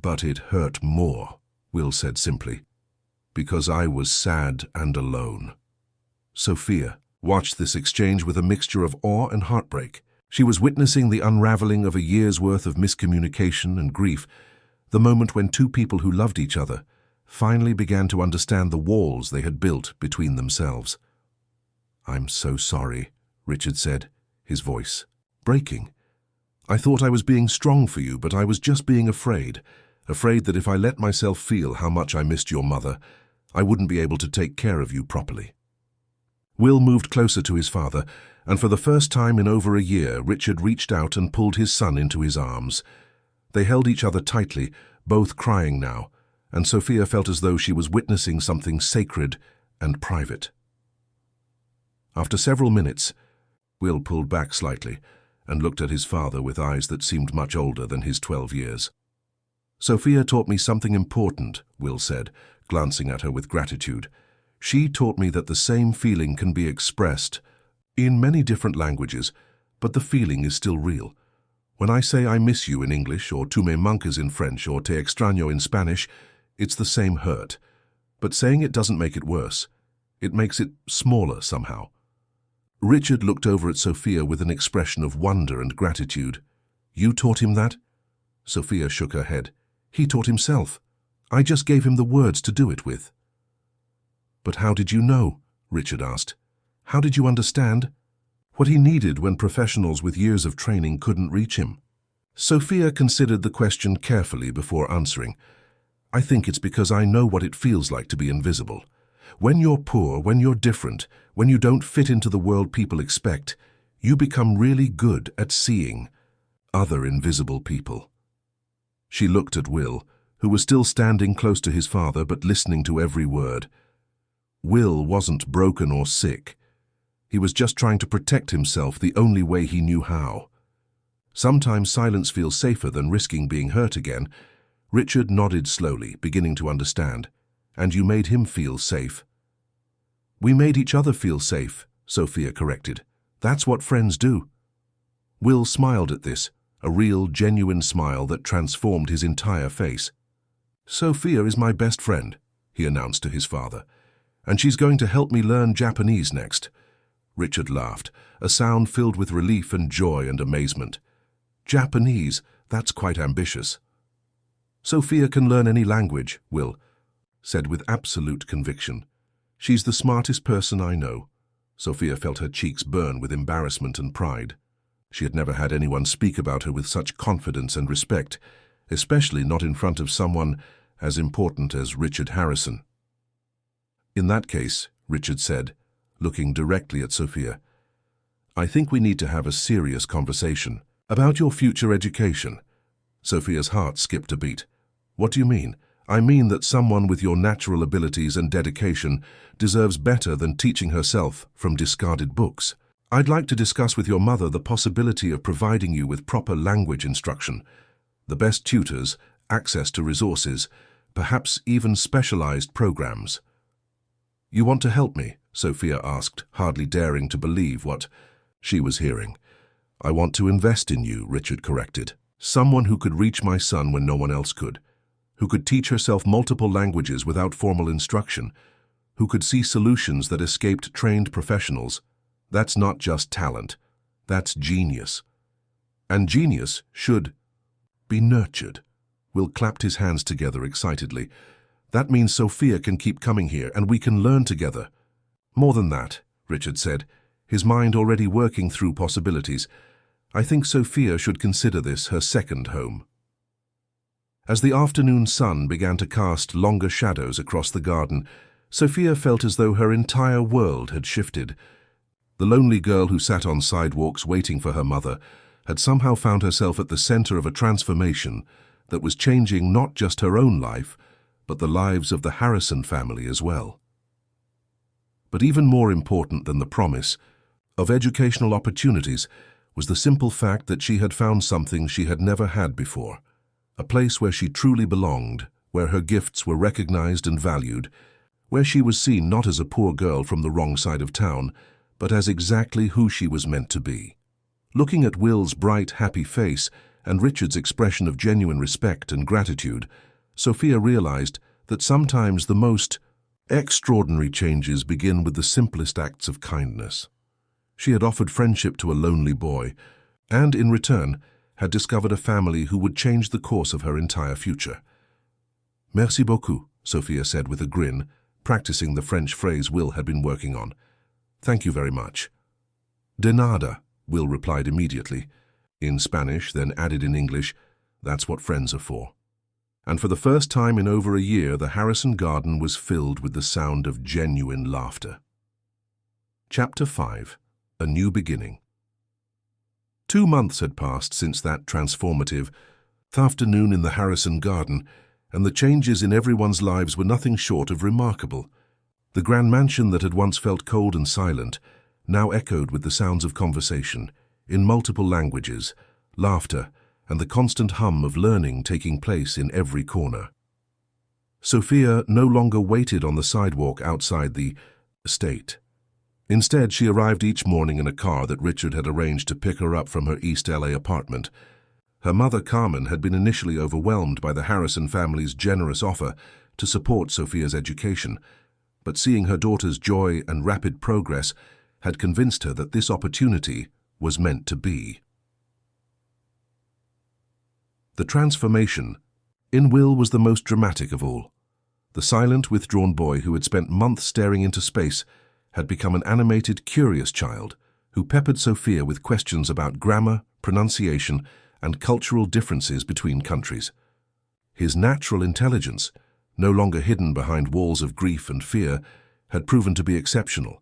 "But it hurt more," Will said simply, "because I was sad and alone." Sophia watched this exchange with a mixture of awe and heartbreak. She was witnessing the unraveling of a year's worth of miscommunication and grief, the moment when 2 people who loved each other finally began to understand the walls they had built between themselves. "I'm so sorry," Richard said, his voice breaking. "I thought I was being strong for you, but I was just being afraid that if I let myself feel how much I missed your mother, I wouldn't be able to take care of you properly." Will moved closer to his father, and for the first time in over a year, Richard reached out and pulled his son into his arms. They held each other tightly, both crying now, and Sophia felt as though she was witnessing something sacred and private. After several minutes, Will pulled back slightly and looked at his father with eyes that seemed much older than his 12 years. "Sophia taught me something important," Will said, glancing at her with gratitude. "She taught me that the same feeling can be expressed in many different languages, but the feeling is still real. When I say I miss you in English, or tu me manques in French, or te extraño in Spanish, it's the same hurt. But saying it doesn't make it worse. It makes it smaller somehow." Richard looked over at Sophia with an expression of wonder and gratitude. "You taught him that?" Sophia shook her head. "He taught himself. I just gave him the words to do it with." "But how did you know?" Richard asked. "How did you understand what he needed when professionals with years of training couldn't reach him?" Sophia considered the question carefully before answering. "I think it's because I know what it feels like to be invisible. When you're poor, when you're different, when you don't fit into the world people expect, you become really good at seeing other invisible people." She looked at Will, who was still standing close to his father but listening to every word. Will wasn't broken or sick. He was just trying to protect himself the only way he knew how. Sometimes silence feels safer than risking being hurt again. Richard nodded slowly, beginning to understand. "And you made him feel safe." "We made each other feel safe," Sophia corrected. "That's what friends do." Will smiled at this, a real, genuine smile that transformed his entire face. "Sophia is my best friend," he announced to his father, "and she's going to help me learn Japanese next." Richard laughed, a sound filled with relief and joy and amazement. "Japanese, that's quite ambitious." "Sophia can learn any language," Will said with absolute conviction. "She's the smartest person I know." Sophia felt her cheeks burn with embarrassment and pride. She had never had anyone speak about her with such confidence and respect, especially not in front of someone as important as Richard Harrison. In that case, Richard said, looking directly at Sophia, I think we need to have a serious conversation about your future education. Sophia's heart skipped a beat. What do you mean? I mean that someone with your natural abilities and dedication deserves better than teaching herself from discarded books. I'd like to discuss with your mother the possibility of providing you with proper language instruction, the best tutors, access to resources, perhaps even specialized programs. You want to help me? Sophia asked, hardly daring to believe what she was hearing. I want to invest in you, Richard corrected. Someone who could reach my son when no one else could, who could teach herself multiple languages without formal instruction, who could see solutions that escaped trained professionals. That's not just talent, that's genius. And genius should be nurtured. Will clapped his hands together excitedly. That means Sophia can keep coming here and we can learn together. More than that, Richard said, his mind already working through possibilities. I think Sophia should consider this her second home. As the afternoon sun began to cast longer shadows across the garden, Sophia felt as though her entire world had shifted. The lonely girl who sat on sidewalks waiting for her mother had somehow found herself at the center of a transformation that was changing not just her own life, but the lives of the Harrison family as well. But even more important than the promise of educational opportunities was the simple fact that she had found something she had never had before, a place where she truly belonged, where her gifts were recognized and valued, where she was seen not as a poor girl from the wrong side of town, but as exactly who she was meant to be. Looking at Will's bright, happy face and Richard's expression of genuine respect and gratitude, Sophia realized that sometimes the most extraordinary changes begin with the simplest acts of kindness. She had offered friendship to a lonely boy, and in return had discovered a family who would change the course of her entire future. Merci beaucoup, Sophia said with a grin, practicing the French phrase Will had been working on. Thank you very much. De nada, Will replied immediately. In Spanish, then added in English, that's what friends are for. And for the first time in over a year, the Harrison garden was filled with the sound of genuine laughter. Chapter 5. A New Beginning. 2 months had passed since that transformative afternoon in the Harrison garden, and the changes in everyone's lives were nothing short of remarkable. The grand mansion that had once felt cold and silent now echoed with the sounds of conversation, in multiple languages, laughter, and the constant hum of learning taking place in every corner. Sophia no longer waited on the sidewalk outside the estate. Instead, she arrived each morning in a car that Richard had arranged to pick her up from her East LA apartment. Her mother, Carmen, had been initially overwhelmed by the Harrison family's generous offer to support Sophia's education, but seeing her daughter's joy and rapid progress had convinced her that this opportunity was meant to be. The transformation in Will was the most dramatic of all. The silent, withdrawn boy who had spent months staring into space had become an animated, curious child who peppered Sophia with questions about grammar, pronunciation, and cultural differences between countries. His natural intelligence, no longer hidden behind walls of grief and fear, had proven to be exceptional.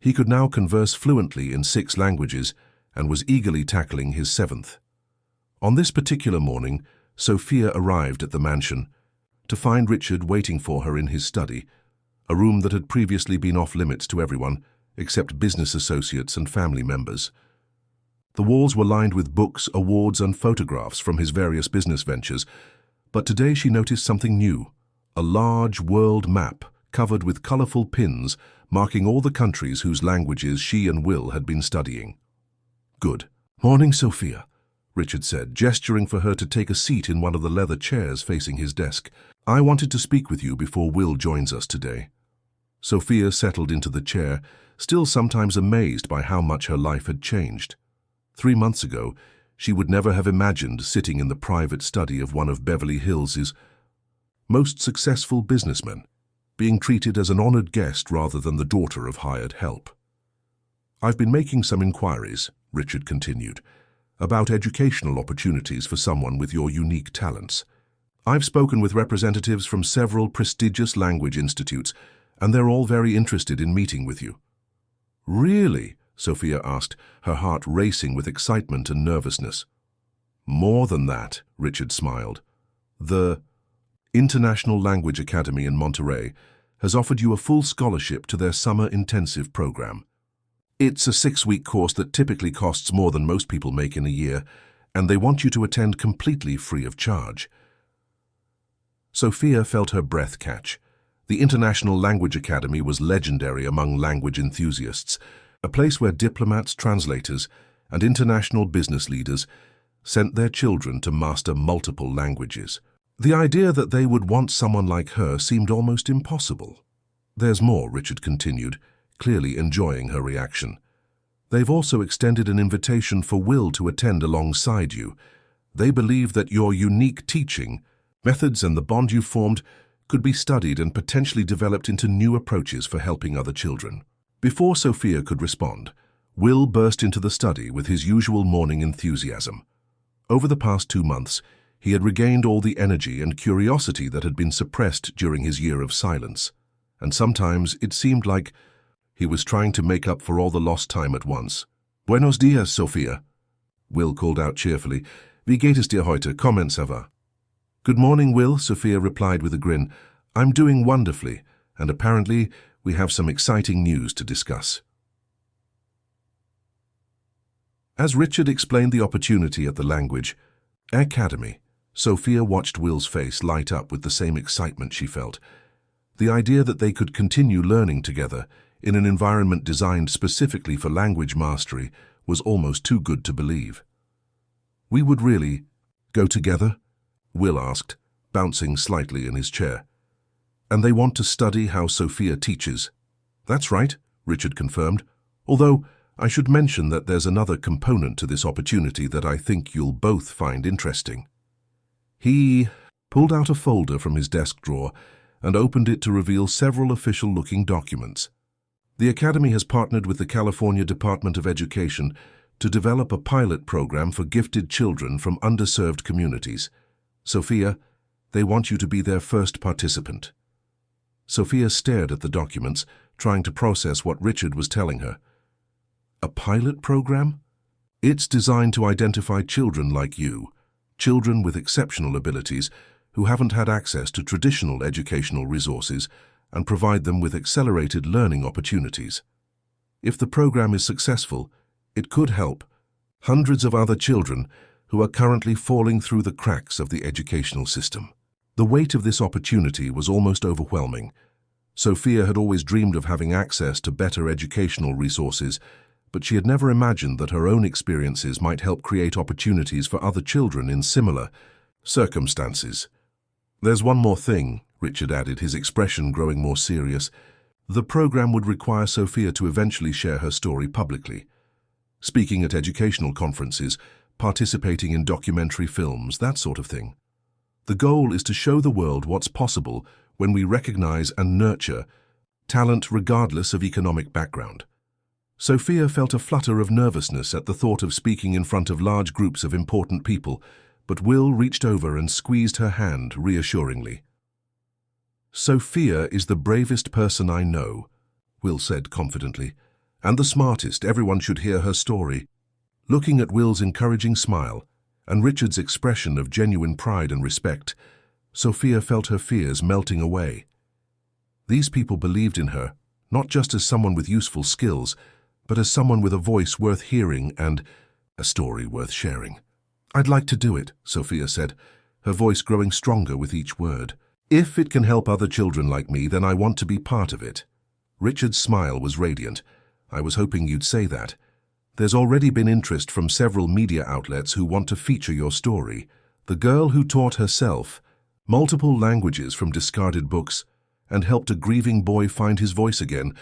He could now converse fluently in 6 languages and was eagerly tackling his 7th. On this particular morning, Sophia arrived at the mansion to find Richard waiting for her in his study, a room that had previously been off-limits to everyone except business associates and family members. The walls were lined with books, awards, and photographs from his various business ventures, but today she noticed something new, a large world map covered with colorful pins marking all the countries whose languages she and Will had been studying. Good. Morning, Sophia, Richard said, gesturing for her to take a seat in one of the leather chairs facing his desk. I wanted to speak with you before Will joins us today. Sophia settled into the chair, still sometimes amazed by how much her life had changed. 3 months ago, she would never have imagined sitting in the private study of one of Beverly Hills's most successful businessmen, being treated as an honored guest rather than the daughter of hired help. I've been making some inquiries, Richard continued, about educational opportunities for someone with your unique talents. I've spoken with representatives from several prestigious language institutes, and they're all very interested in meeting with you." "Really?" Sophia asked, her heart racing with excitement and nervousness. "More than that," Richard smiled. "The International Language Academy in Monterey has offered you a full scholarship to their summer intensive program. It's a 6-week course that typically costs more than most people make in a year, and they want you to attend completely free of charge." Sophia felt her breath catch. The International Language Academy was legendary among language enthusiasts, a place where diplomats, translators, and international business leaders sent their children to master multiple languages. The idea that they would want someone like her seemed almost impossible. "There's more," Richard continued, clearly enjoying her reaction. "They've also extended an invitation for Will to attend alongside you. They believe that your unique teaching, methods, and the bond you formed could be studied and potentially developed into new approaches for helping other children." Before Sophia could respond, Will burst into the study with his usual morning enthusiasm. Over the past 2 months, he had regained all the energy and curiosity that had been suppressed during his year of silence, and sometimes it seemed like he was trying to make up for all the lost time at once. "Buenos dias, Sophia," Will called out cheerfully. "Wie geht es dir heute? Comment ça va?" "Good morning, Will," Sophia replied with a grin. "I'm doing wonderfully, and apparently we have some exciting news to discuss." As Richard explained the opportunity at the Language Academy, Sophia watched Will's face light up with the same excitement she felt. The idea that they could continue learning together in an environment designed specifically for language mastery was almost too good to believe. "We would really go together?" Will asked, bouncing slightly in his chair. "And they want to study how Sophia teaches?" "That's right," Richard confirmed, "although I should mention that there's another component to this opportunity that I think you'll both find interesting." He pulled out a folder from his desk drawer and opened it to reveal several official-looking documents. "The Academy has partnered with the California Department of Education to develop a pilot program for gifted children from underserved communities. Sophia, they want you to be their first participant." Sophia stared at the documents, trying to process what Richard was telling her. "A pilot program? It's designed to identify children like you, children with exceptional abilities who haven't had access to traditional educational resources, and provide them with accelerated learning opportunities. If the program is successful, it could help hundreds of other children who are currently falling through the cracks of the educational system." The weight of this opportunity was almost overwhelming. Sophia had always dreamed of having access to better educational resources, but she had never imagined that her own experiences might help create opportunities for other children in similar circumstances. "There's one more thing," Richard added, his expression growing more serious. "The program would require Sophia to eventually share her story publicly, speaking at educational conferences, participating in documentary films, that sort of thing. The goal is to show the world what's possible when we recognize and nurture talent regardless of economic background." Sophia felt a flutter of nervousness at the thought of speaking in front of large groups of important people, but Will reached over and squeezed her hand reassuringly. "Sophia is the bravest person I know," Will said confidently, "and the smartest. Everyone should hear her story." Looking at Will's encouraging smile and Richard's expression of genuine pride and respect, Sophia felt her fears melting away. These people believed in her, not just as someone with useful skills, but as someone with a voice worth hearing and a story worth sharing. "I'd like to do it," Sophia said, her voice growing stronger with each word. "If it can help other children like me, then I want to be part of it." Richard's smile was radiant. "I was hoping you'd say that. There's already been interest from several media outlets who want to feature your story. The girl who taught herself multiple languages from discarded books and helped a grieving boy find his voice again.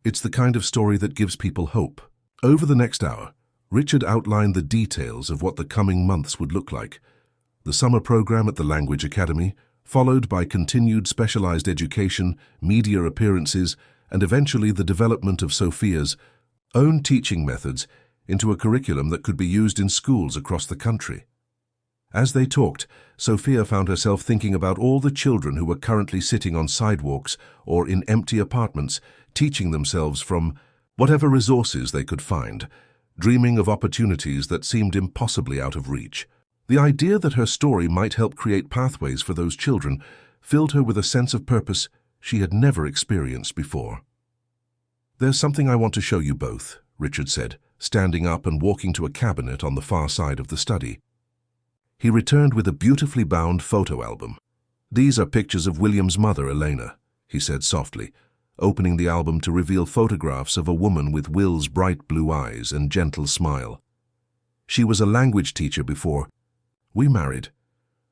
It's the kind of story that gives people hope." Over the next hour, Richard outlined the details of what the coming months would look like. The summer program at the Language Academy, followed by continued specialized education, media appearances, and eventually the development of Sophia's own teaching methods into a curriculum that could be used in schools across the country. As they talked, Sophia found herself thinking about all the children who were currently sitting on sidewalks or in empty apartments, teaching themselves from whatever resources they could find, dreaming of opportunities that seemed impossibly out of reach. The idea that her story might help create pathways for those children filled her with a sense of purpose she had never experienced before. "There's something I want to show you both," Richard said, standing up and walking to a cabinet on the far side of the study. He returned with a beautifully bound photo album. "These are pictures of William's mother, Elena," he said softly, opening the album to reveal photographs of a woman with Will's bright blue eyes and gentle smile. She was a language teacher before we married.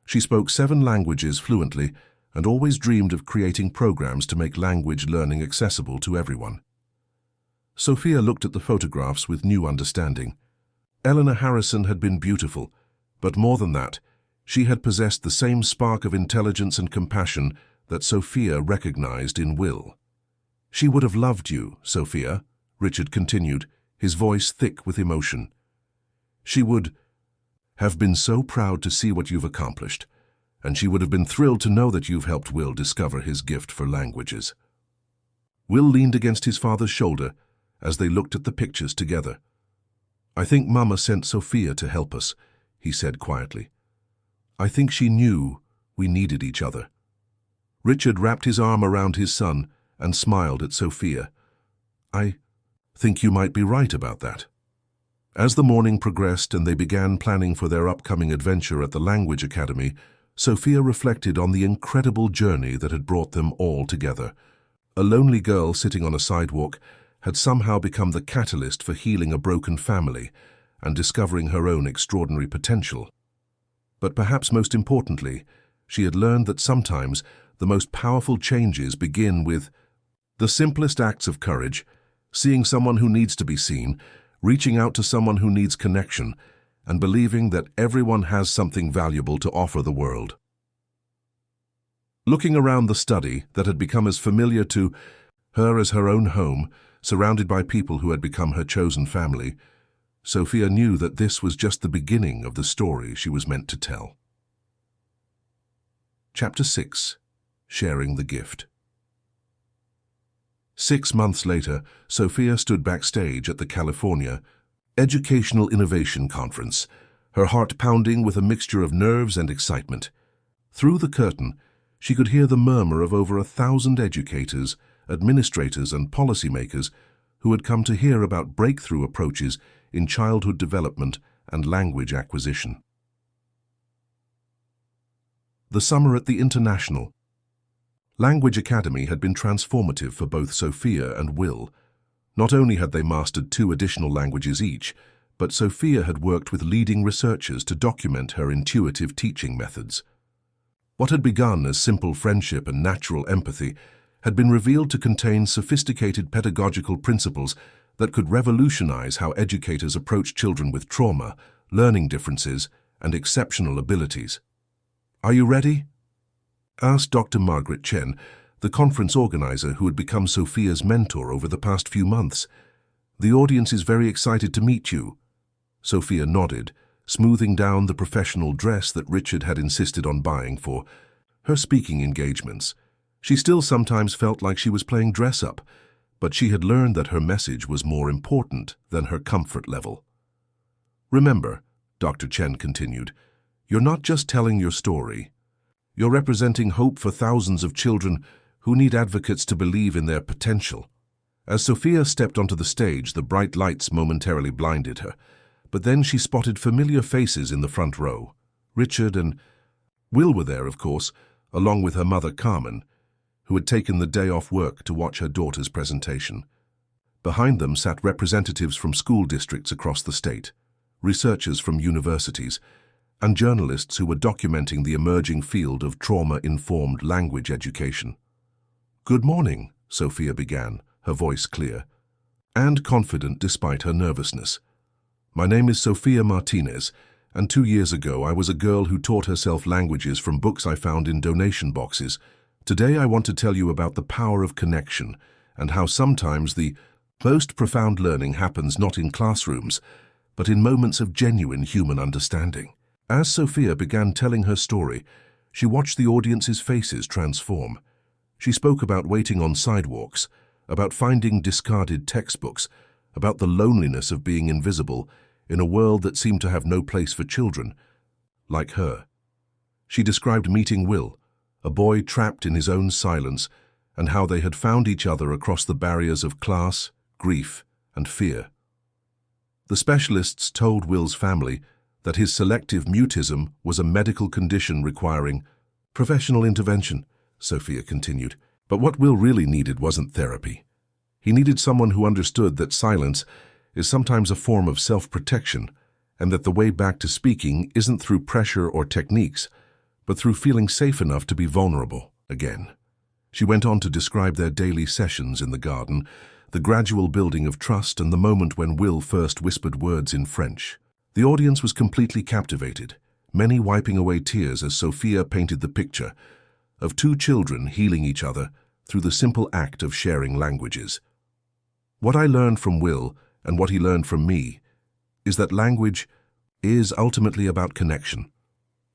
She spoke 7 languages fluently and always dreamed of creating programs to make language learning accessible to everyone. Sophia looked at the photographs with new understanding. Eleanor Harrison had been beautiful, but more than that, she had possessed the same spark of intelligence and compassion that Sophia recognized in Will. "She would have loved you, Sophia," Richard continued, his voice thick with emotion. "She would have been so proud to see what you've accomplished, and she would have been thrilled to know that you've helped Will discover his gift for languages." Will leaned against his father's shoulder as they looked at the pictures together. "I think Mama sent Sophia to help us," he said quietly. "I think she knew we needed each other." Richard wrapped his arm around his son and smiled at Sophia. "I think you might be right about that." As the morning progressed and they began planning for their upcoming adventure at the Language Academy, Sophia reflected on the incredible journey that had brought them all together. A lonely girl sitting on a sidewalk had somehow become the catalyst for healing a broken family and discovering her own extraordinary potential. But perhaps most importantly, she had learned that sometimes the most powerful changes begin with the simplest acts of courage, seeing someone who needs to be seen, reaching out to someone who needs connection, and believing that everyone has something valuable to offer the world. Looking around the study that had become as familiar to her as her own home, surrounded by people who had become her chosen family, Sophia knew that this was just the beginning of the story she was meant to tell. Chapter 6. Sharing the Gift. 6 months later, Sophia stood backstage at the California Educational Innovation Conference, her heart pounding with a mixture of nerves and excitement. Through the curtain, she could hear the murmur of over 1,000 educators, administrators, and policymakers who had come to hear about breakthrough approaches in childhood development and language acquisition. The summer at the International Language Academy had been transformative for both Sophia and Will. Not only had they mastered 2 additional languages each, but Sophia had worked with leading researchers to document her intuitive teaching methods. What had begun as simple friendship and natural empathy had been revealed to contain sophisticated pedagogical principles that could revolutionize how educators approach children with trauma, learning differences, and exceptional abilities. "Are you ready?" asked Dr. Margaret Chen, the conference organizer who had become Sophia's mentor over the past few months. "The audience is very excited to meet you." Sophia nodded, smoothing down the professional dress that Richard had insisted on buying for her speaking engagements. She still sometimes felt like she was playing dress-up, but she had learned that her message was more important than her comfort level. "Remember," Dr. Chen continued, "you're not just telling your story. You're representing hope for thousands of children who need advocates to believe in their potential." As Sophia stepped onto the stage, the bright lights momentarily blinded her, but then she spotted familiar faces in the front row. Richard and Will were there, of course, along with her mother Carmen, who had taken the day off work to watch her daughter's presentation. Behind them sat representatives from school districts across the state, researchers from universities, and journalists who were documenting the emerging field of trauma-informed language education. "Good morning," Sophia began, her voice clear and confident despite her nervousness. "My name is Sophia Martinez, and 2 years ago I was a girl who taught herself languages from books I found in donation boxes. Today I want to tell you about the power of connection and how sometimes the most profound learning happens not in classrooms, but in moments of genuine human understanding." As Sophia began telling her story, she watched the audience's faces transform. She spoke about waiting on sidewalks, about finding discarded textbooks, about the loneliness of being invisible in a world that seemed to have no place for children, like her. She described meeting Will, a boy trapped in his own silence, and how they had found each other across the barriers of class, grief, and fear. The specialists told Will's family that his selective mutism was a medical condition requiring professional intervention, Sophia continued. But what Will really needed wasn't therapy. He needed someone who understood that silence is sometimes a form of self-protection, and that the way back to speaking isn't through pressure or techniques, but through feeling safe enough to be vulnerable again. She went on to describe their daily sessions in the garden, the gradual building of trust, and the moment when Will first whispered words in French. The audience was completely captivated, many wiping away tears as Sophia painted the picture of two children healing each other through the simple act of sharing languages. What I learned from Will, and what he learned from me, is that language is ultimately about connection.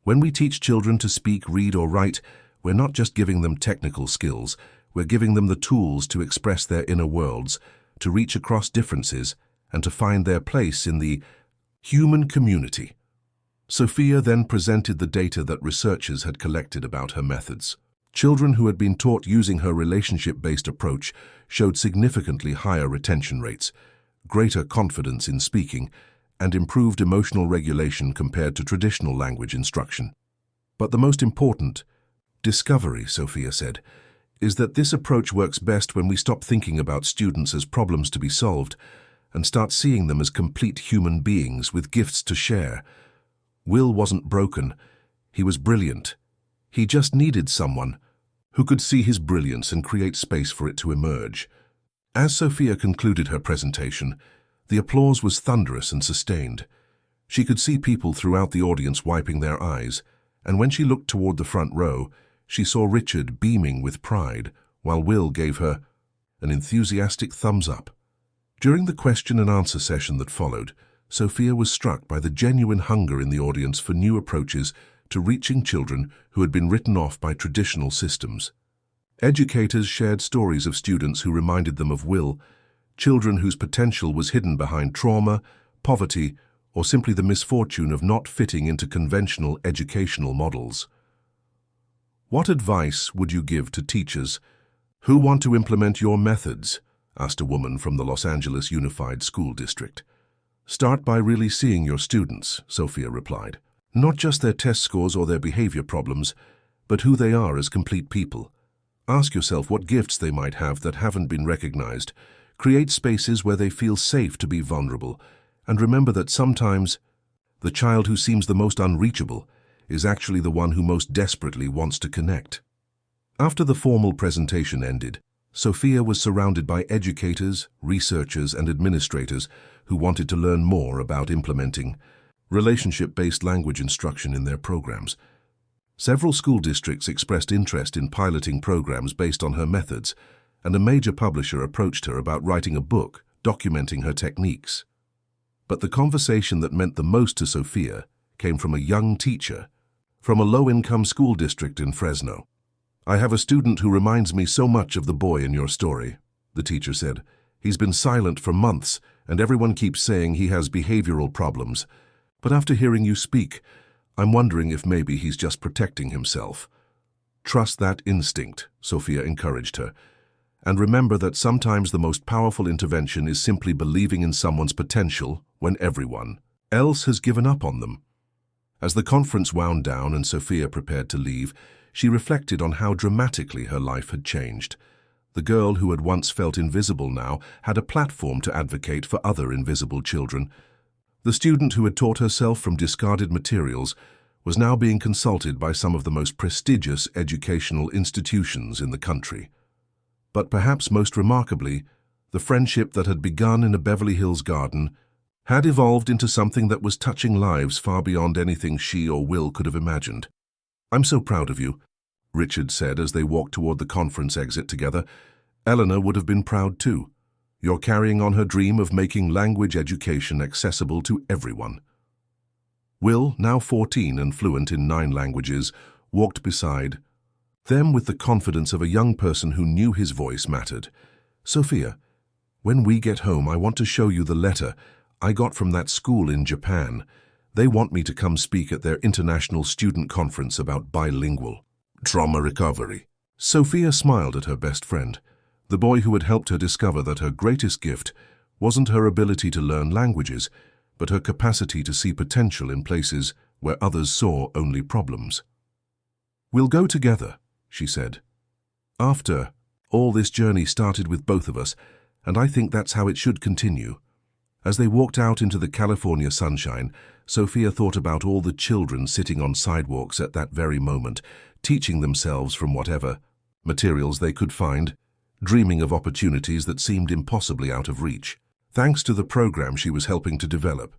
When we teach children to speak, read, or write, we're not just giving them technical skills, we're giving them the tools to express their inner worlds, to reach across differences, and to find their place in the human community. Sophia then presented the data that researchers had collected about her methods. Children who had been taught using her relationship-based approach showed significantly higher retention rates, greater confidence in speaking, and improved emotional regulation compared to traditional language instruction. But the most important discovery, Sophia said, is that this approach works best when we stop thinking about students as problems to be solved and start seeing them as complete human beings with gifts to share. Will wasn't broken. He was brilliant. He just needed someone who could see his brilliance and create space for it to emerge. As Sophia concluded her presentation, the applause was thunderous and sustained. She could see people throughout the audience wiping their eyes, and when she looked toward the front row, she saw Richard beaming with pride, while Will gave her an enthusiastic thumbs up. During the question and answer session that followed, Sophia was struck by the genuine hunger in the audience for new approaches to reaching children who had been written off by traditional systems. Educators shared stories of students who reminded them of Will, children whose potential was hidden behind trauma, poverty, or simply the misfortune of not fitting into conventional educational models. What advice would you give to teachers who want to implement your methods? Asked a woman from the Los Angeles Unified School District. Start by really seeing your students, Sophia replied. Not just their test scores or their behavior problems, but who they are as complete people. Ask yourself what gifts they might have that haven't been recognized. Create spaces where they feel safe to be vulnerable, and remember that sometimes the child who seems the most unreachable is actually the one who most desperately wants to connect. After the formal presentation ended, Sophia was surrounded by educators, researchers, and administrators who wanted to learn more about implementing relationship-based language instruction in their programs. Several school districts expressed interest in piloting programs based on her methods, and a major publisher approached her about writing a book documenting her techniques. But the conversation that meant the most to Sophia came from a young teacher from a low-income school district in Fresno. I have a student who reminds me so much of the boy in your story, the teacher said. He's been silent for months, and everyone keeps saying he has behavioral problems. But after hearing you speak, I'm wondering if maybe he's just protecting himself. Trust that instinct, Sophia encouraged her. And remember that sometimes the most powerful intervention is simply believing in someone's potential when everyone else has given up on them. As the conference wound down and Sophia prepared to leave, she reflected on how dramatically her life had changed. The girl who had once felt invisible now had a platform to advocate for other invisible children. The student who had taught herself from discarded materials was now being consulted by some of the most prestigious educational institutions in the country. But perhaps most remarkably, the friendship that had begun in a Beverly Hills garden had evolved into something that was touching lives far beyond anything she or Will could have imagined. I'm so proud of you, Richard said as they walked toward the conference exit together. Eleanor would have been proud too. You're carrying on her dream of making language education accessible to everyone. Will, now 14 and fluent in 9 languages, walked beside them with the confidence of a young person who knew his voice mattered. "Sophia, when we get home, I want to show you the letter I got from that school in Japan. They want me to come speak at their international student conference about bilingual trauma recovery." Sophia smiled at her best friend, the boy who had helped her discover that her greatest gift wasn't her ability to learn languages, but her capacity to see potential in places where others saw only problems. "We'll go together," she said. "After all, this journey started with both of us, and I think that's how it should continue." As they walked out into the California sunshine, Sophia thought about all the children sitting on sidewalks at that very moment, teaching themselves from whatever materials they could find, dreaming of opportunities that seemed impossibly out of reach. Thanks to the program she was helping to develop,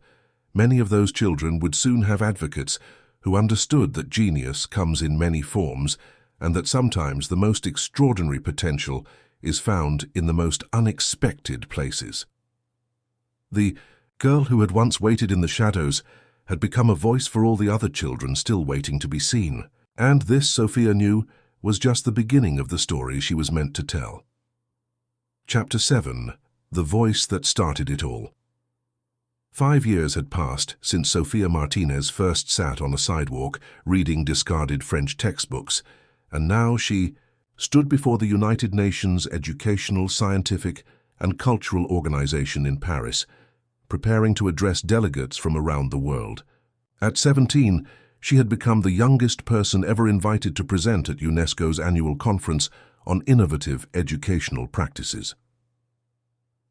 many of those children would soon have advocates who understood that genius comes in many forms and that sometimes the most extraordinary potential is found in the most unexpected places. The girl who had once waited in the shadows had become a voice for all the other children still waiting to be seen. And this, Sophia knew, was just the beginning of the story she was meant to tell. Chapter 7. The Voice That Started It All. 5 years had passed since Sophia Martinez first sat on a sidewalk reading discarded French textbooks, and now she stood before the United Nations Educational, Scientific, and Cultural Organization in Paris, preparing to address delegates from around the world. At 17, she had become the youngest person ever invited to present at UNESCO's annual conference on innovative educational practices.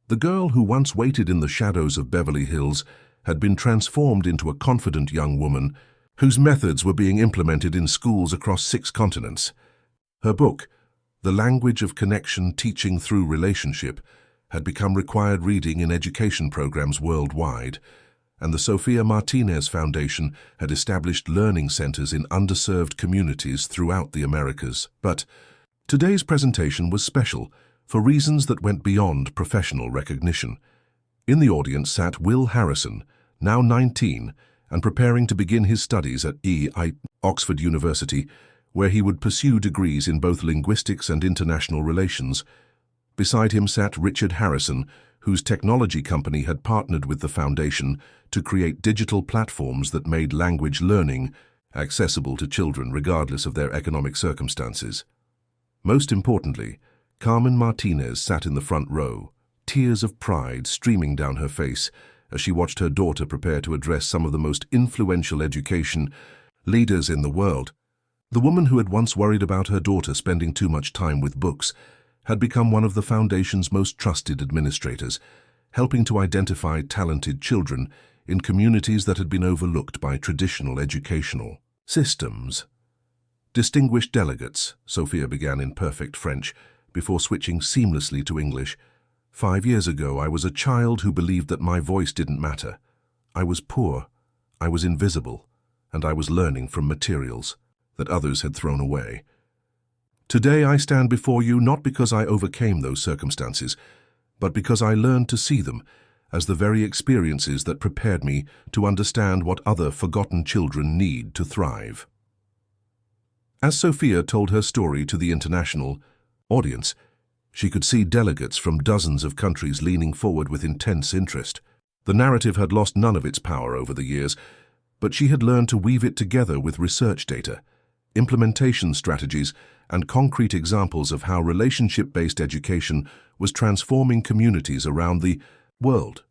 The girl who once waited in the shadows of Beverly Hills had been transformed into a confident young woman whose methods were being implemented in schools across 6 continents. Her book, The Language of Connection: Teaching Through Relationship, had become required reading in education programs worldwide, and the Sophia Martinez Foundation had established learning centers in underserved communities throughout the Americas. But today's presentation was special for reasons that went beyond professional recognition. In the audience sat Will Harrison, now 19, and preparing to begin his studies at Oxford University, where he would pursue degrees in both linguistics and international relations. Beside him sat Richard Harrison, whose technology company had partnered with the foundation to create digital platforms that made language learning accessible to children regardless of their economic circumstances. Most importantly, Carmen Martinez sat in the front row, tears of pride streaming down her face as she watched her daughter prepare to address some of the most influential education leaders in the world. The woman who had once worried about her daughter spending too much time with books had become one of the foundation's most trusted administrators, helping to identify talented children in communities that had been overlooked by traditional educational systems. "Distinguished delegates," Sophia began in perfect French, before switching seamlessly to English. "5 years ago, I was a child who believed that my voice didn't matter. I was poor, I was invisible, and I was learning from materials that others had thrown away. Today I stand before you not because I overcame those circumstances, but because I learned to see them as the very experiences that prepared me to understand what other forgotten children need to thrive." As Sophia told her story to the international audience, she could see delegates from dozens of countries leaning forward with intense interest. The narrative had lost none of its power over the years, but she had learned to weave it together with research data, implementation strategies, and concrete examples of how relationship-based education was transforming communities around the world.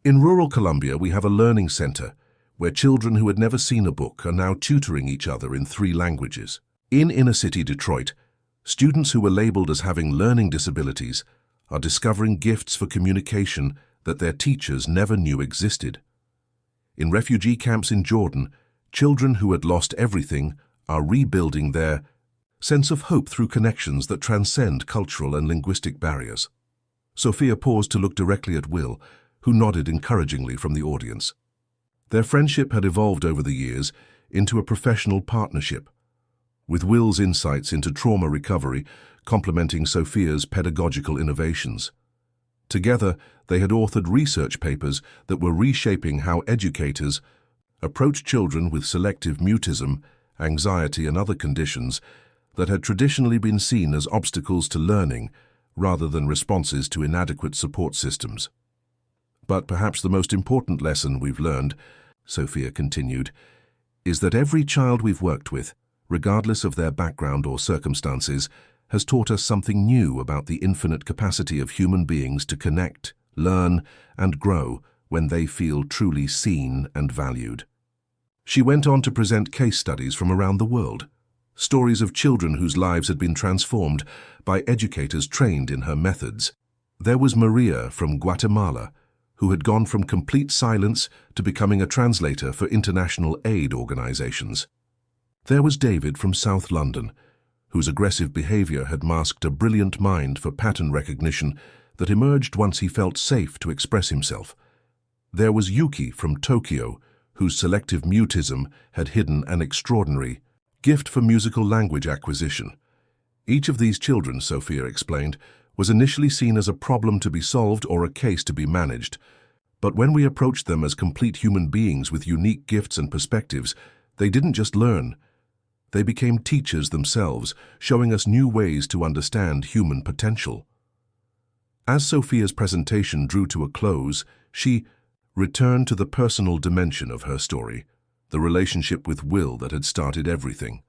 In rural Colombia, we have a learning center where children who had never seen a book are now tutoring each other in 3 languages. In inner-city Detroit, students who were labeled as having learning disabilities are discovering gifts for communication that their teachers never knew existed. In refugee camps in Jordan, children who had lost everything are rebuilding their sense of hope through connections that transcend cultural and linguistic barriers. Sophia paused to look directly at Will, who nodded encouragingly from the audience. Their friendship had evolved over the years into a professional partnership, with Will's insights into trauma recovery complementing Sophia's pedagogical innovations. Together, they had authored research papers that were reshaping how educators approached children with selective mutism, anxiety and other conditions that had traditionally been seen as obstacles to learning rather than responses to inadequate support systems. But perhaps the most important lesson we've learned, Sophia continued, is that every child we've worked with, regardless of their background or circumstances, has taught us something new about the infinite capacity of human beings to connect, learn, and grow when they feel truly seen and valued. She went on to present case studies from around the world, stories of children whose lives had been transformed by educators trained in her methods. There was Maria from Guatemala, who had gone from complete silence to becoming a translator for international aid organizations. There was David from South London, whose aggressive behavior had masked a brilliant mind for pattern recognition that emerged once he felt safe to express himself. There was Yuki from Tokyo, whose selective mutism had hidden an extraordinary gift for musical language acquisition. Each of these children, Sophia explained, was initially seen as a problem to be solved or a case to be managed. But when we approached them as complete human beings with unique gifts and perspectives, they didn't just learn. They became teachers themselves, showing us new ways to understand human potential. As Sophia's presentation drew to a close, she returned to the personal dimension of her story, the relationship with Will that had started everything.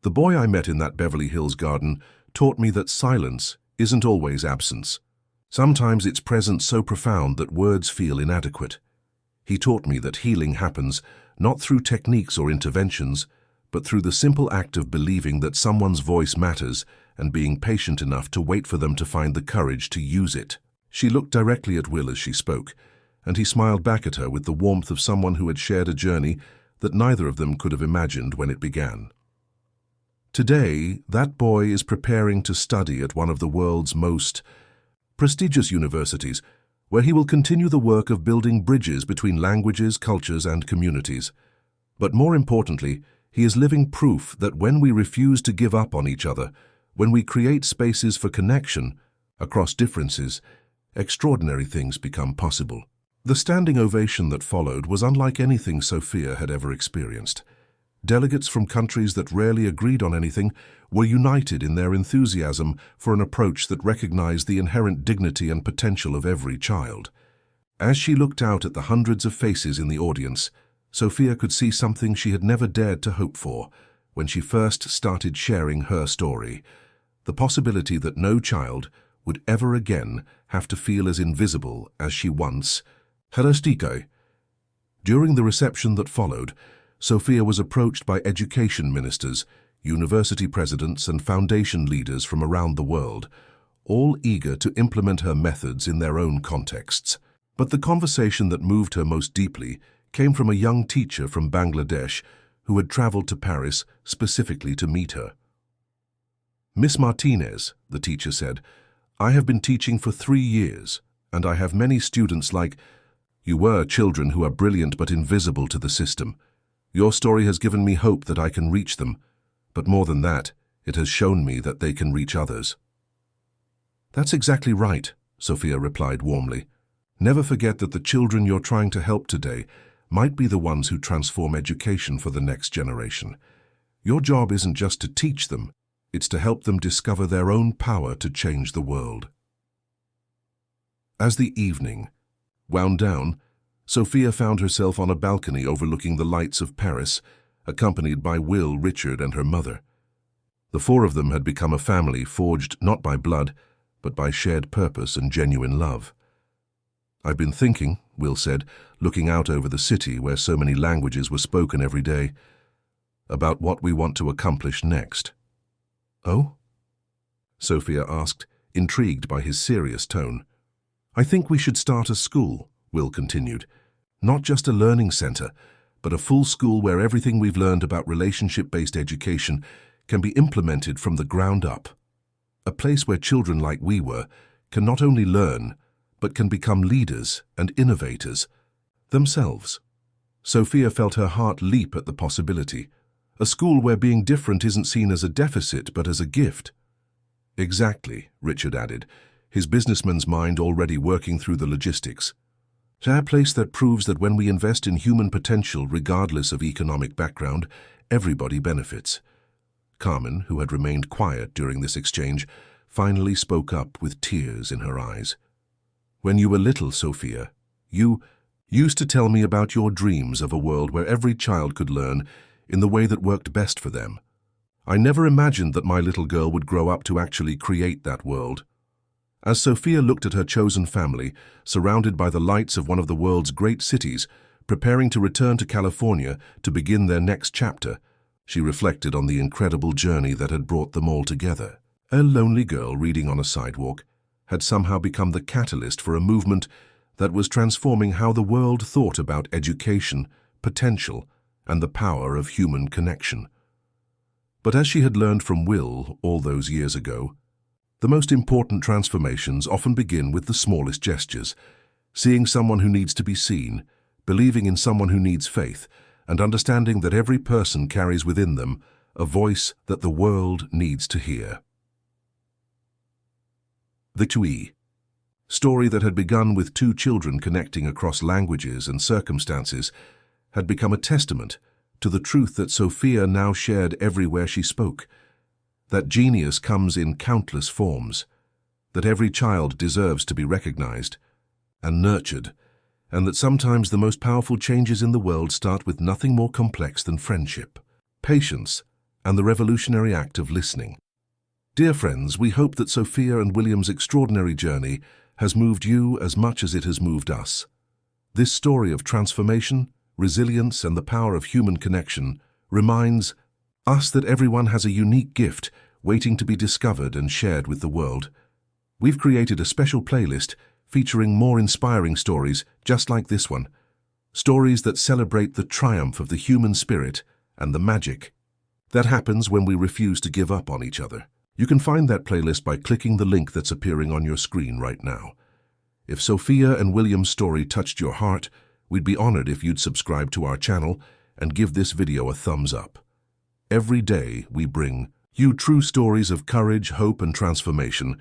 The boy I met in that Beverly Hills garden taught me that silence isn't always absence. Sometimes it's presence so profound that words feel inadequate. He taught me that healing happens not through techniques or interventions, but through the simple act of believing that someone's voice matters and being patient enough to wait for them to find the courage to use it. She looked directly at Will as she spoke, and he smiled back at her with the warmth of someone who had shared a journey that neither of them could have imagined when it began. Today, that boy is preparing to study at one of the world's most prestigious universities, where he will continue the work of building bridges between languages, cultures, and communities. But more importantly, he is living proof that when we refuse to give up on each other, when we create spaces for connection across differences, extraordinary things become possible. The standing ovation that followed was unlike anything Sophia had ever experienced. Delegates from countries that rarely agreed on anything were united in their enthusiasm for an approach that recognized the inherent dignity and potential of every child. As she looked out at the hundreds of faces in the audience, Sophia could see something she had never dared to hope for when she first started sharing her story: the possibility that no child would ever again have to feel as invisible as she once had. During the reception that followed, Sophia was approached by education ministers, university presidents, and foundation leaders from around the world, all eager to implement her methods in their own contexts. But the conversation that moved her most deeply came from a young teacher from Bangladesh who had traveled to Paris specifically to meet her. "Miss Martinez," the teacher said, "I have been teaching for 3 years, and I have many students like you were, children who are brilliant but invisible to the system. Your story has given me hope that I can reach them, but more than that, it has shown me that they can reach others." "That's exactly right," Sophia replied warmly. "Never forget that the children you're trying to help today might be the ones who transform education for the next generation. Your job isn't just to teach them, it's to help them discover their own power to change the world." As the evening wound down, Sophia found herself on a balcony overlooking the lights of Paris, accompanied by Will, Richard, and her mother. The 4 of them had become a family forged not by blood, but by shared purpose and genuine love. "I've been thinking," Will said, looking out over the city where so many languages were spoken every day, "about what we want to accomplish next." "Oh?" Sophia asked, intrigued by his serious tone. "I think we should start a school," Will continued. "Not just a learning center, but a full school where everything we've learned about relationship-based education can be implemented from the ground up. A place where children like we were can not only learn, but can become leaders and innovators themselves." Sophia felt her heart leap at the possibility. A school where being different isn't seen as a deficit, but as a gift. "Exactly," Richard added, his businessman's mind already working through the logistics. A place that proves that when we invest in human potential regardless of economic background, everybody benefits. Carmen, who had remained quiet during this exchange, finally spoke up with tears in her eyes. When you were little, Sophia, you used to tell me about your dreams of a world where every child could learn in the way that worked best for them. I never imagined that my little girl would grow up to actually create that world. As Sophia looked at her chosen family, surrounded by the lights of one of the world's great cities, preparing to return to California to begin their next chapter, she reflected on the incredible journey that had brought them all together. A lonely girl reading on a sidewalk had somehow become the catalyst for a movement that was transforming how the world thought about education, potential, and the power of human connection. But as she had learned from Will all those years ago, the most important transformations often begin with the smallest gestures, seeing someone who needs to be seen, believing in someone who needs faith, and understanding that every person carries within them a voice that the world needs to hear. The Twee story that had begun with two children connecting across languages and circumstances had become a testament to the truth that Sophia now shared everywhere she spoke, that genius comes in countless forms, that every child deserves to be recognized and nurtured, and that sometimes the most powerful changes in the world start with nothing more complex than friendship, patience, and the revolutionary act of listening. Dear friends, we hope that Sophia and William's extraordinary journey has moved you as much as it has moved us. This story of transformation, resilience, and the power of human connection reminds us that everyone has a unique gift waiting to be discovered and shared with the world. We've created a special playlist featuring more inspiring stories just like this one, stories that celebrate the triumph of the human spirit and the magic that happens when we refuse to give up on each other. You can find that playlist by clicking the link that's appearing on your screen right now. If Sophia and William's story touched your heart, we'd be honored if you'd subscribe to our channel and give this video a thumbs up. Every day we bring you true stories of courage, hope, and transformation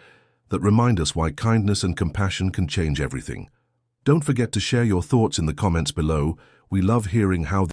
that remind us why kindness and compassion can change everything. Don't forget to share your thoughts in the comments below. We love hearing how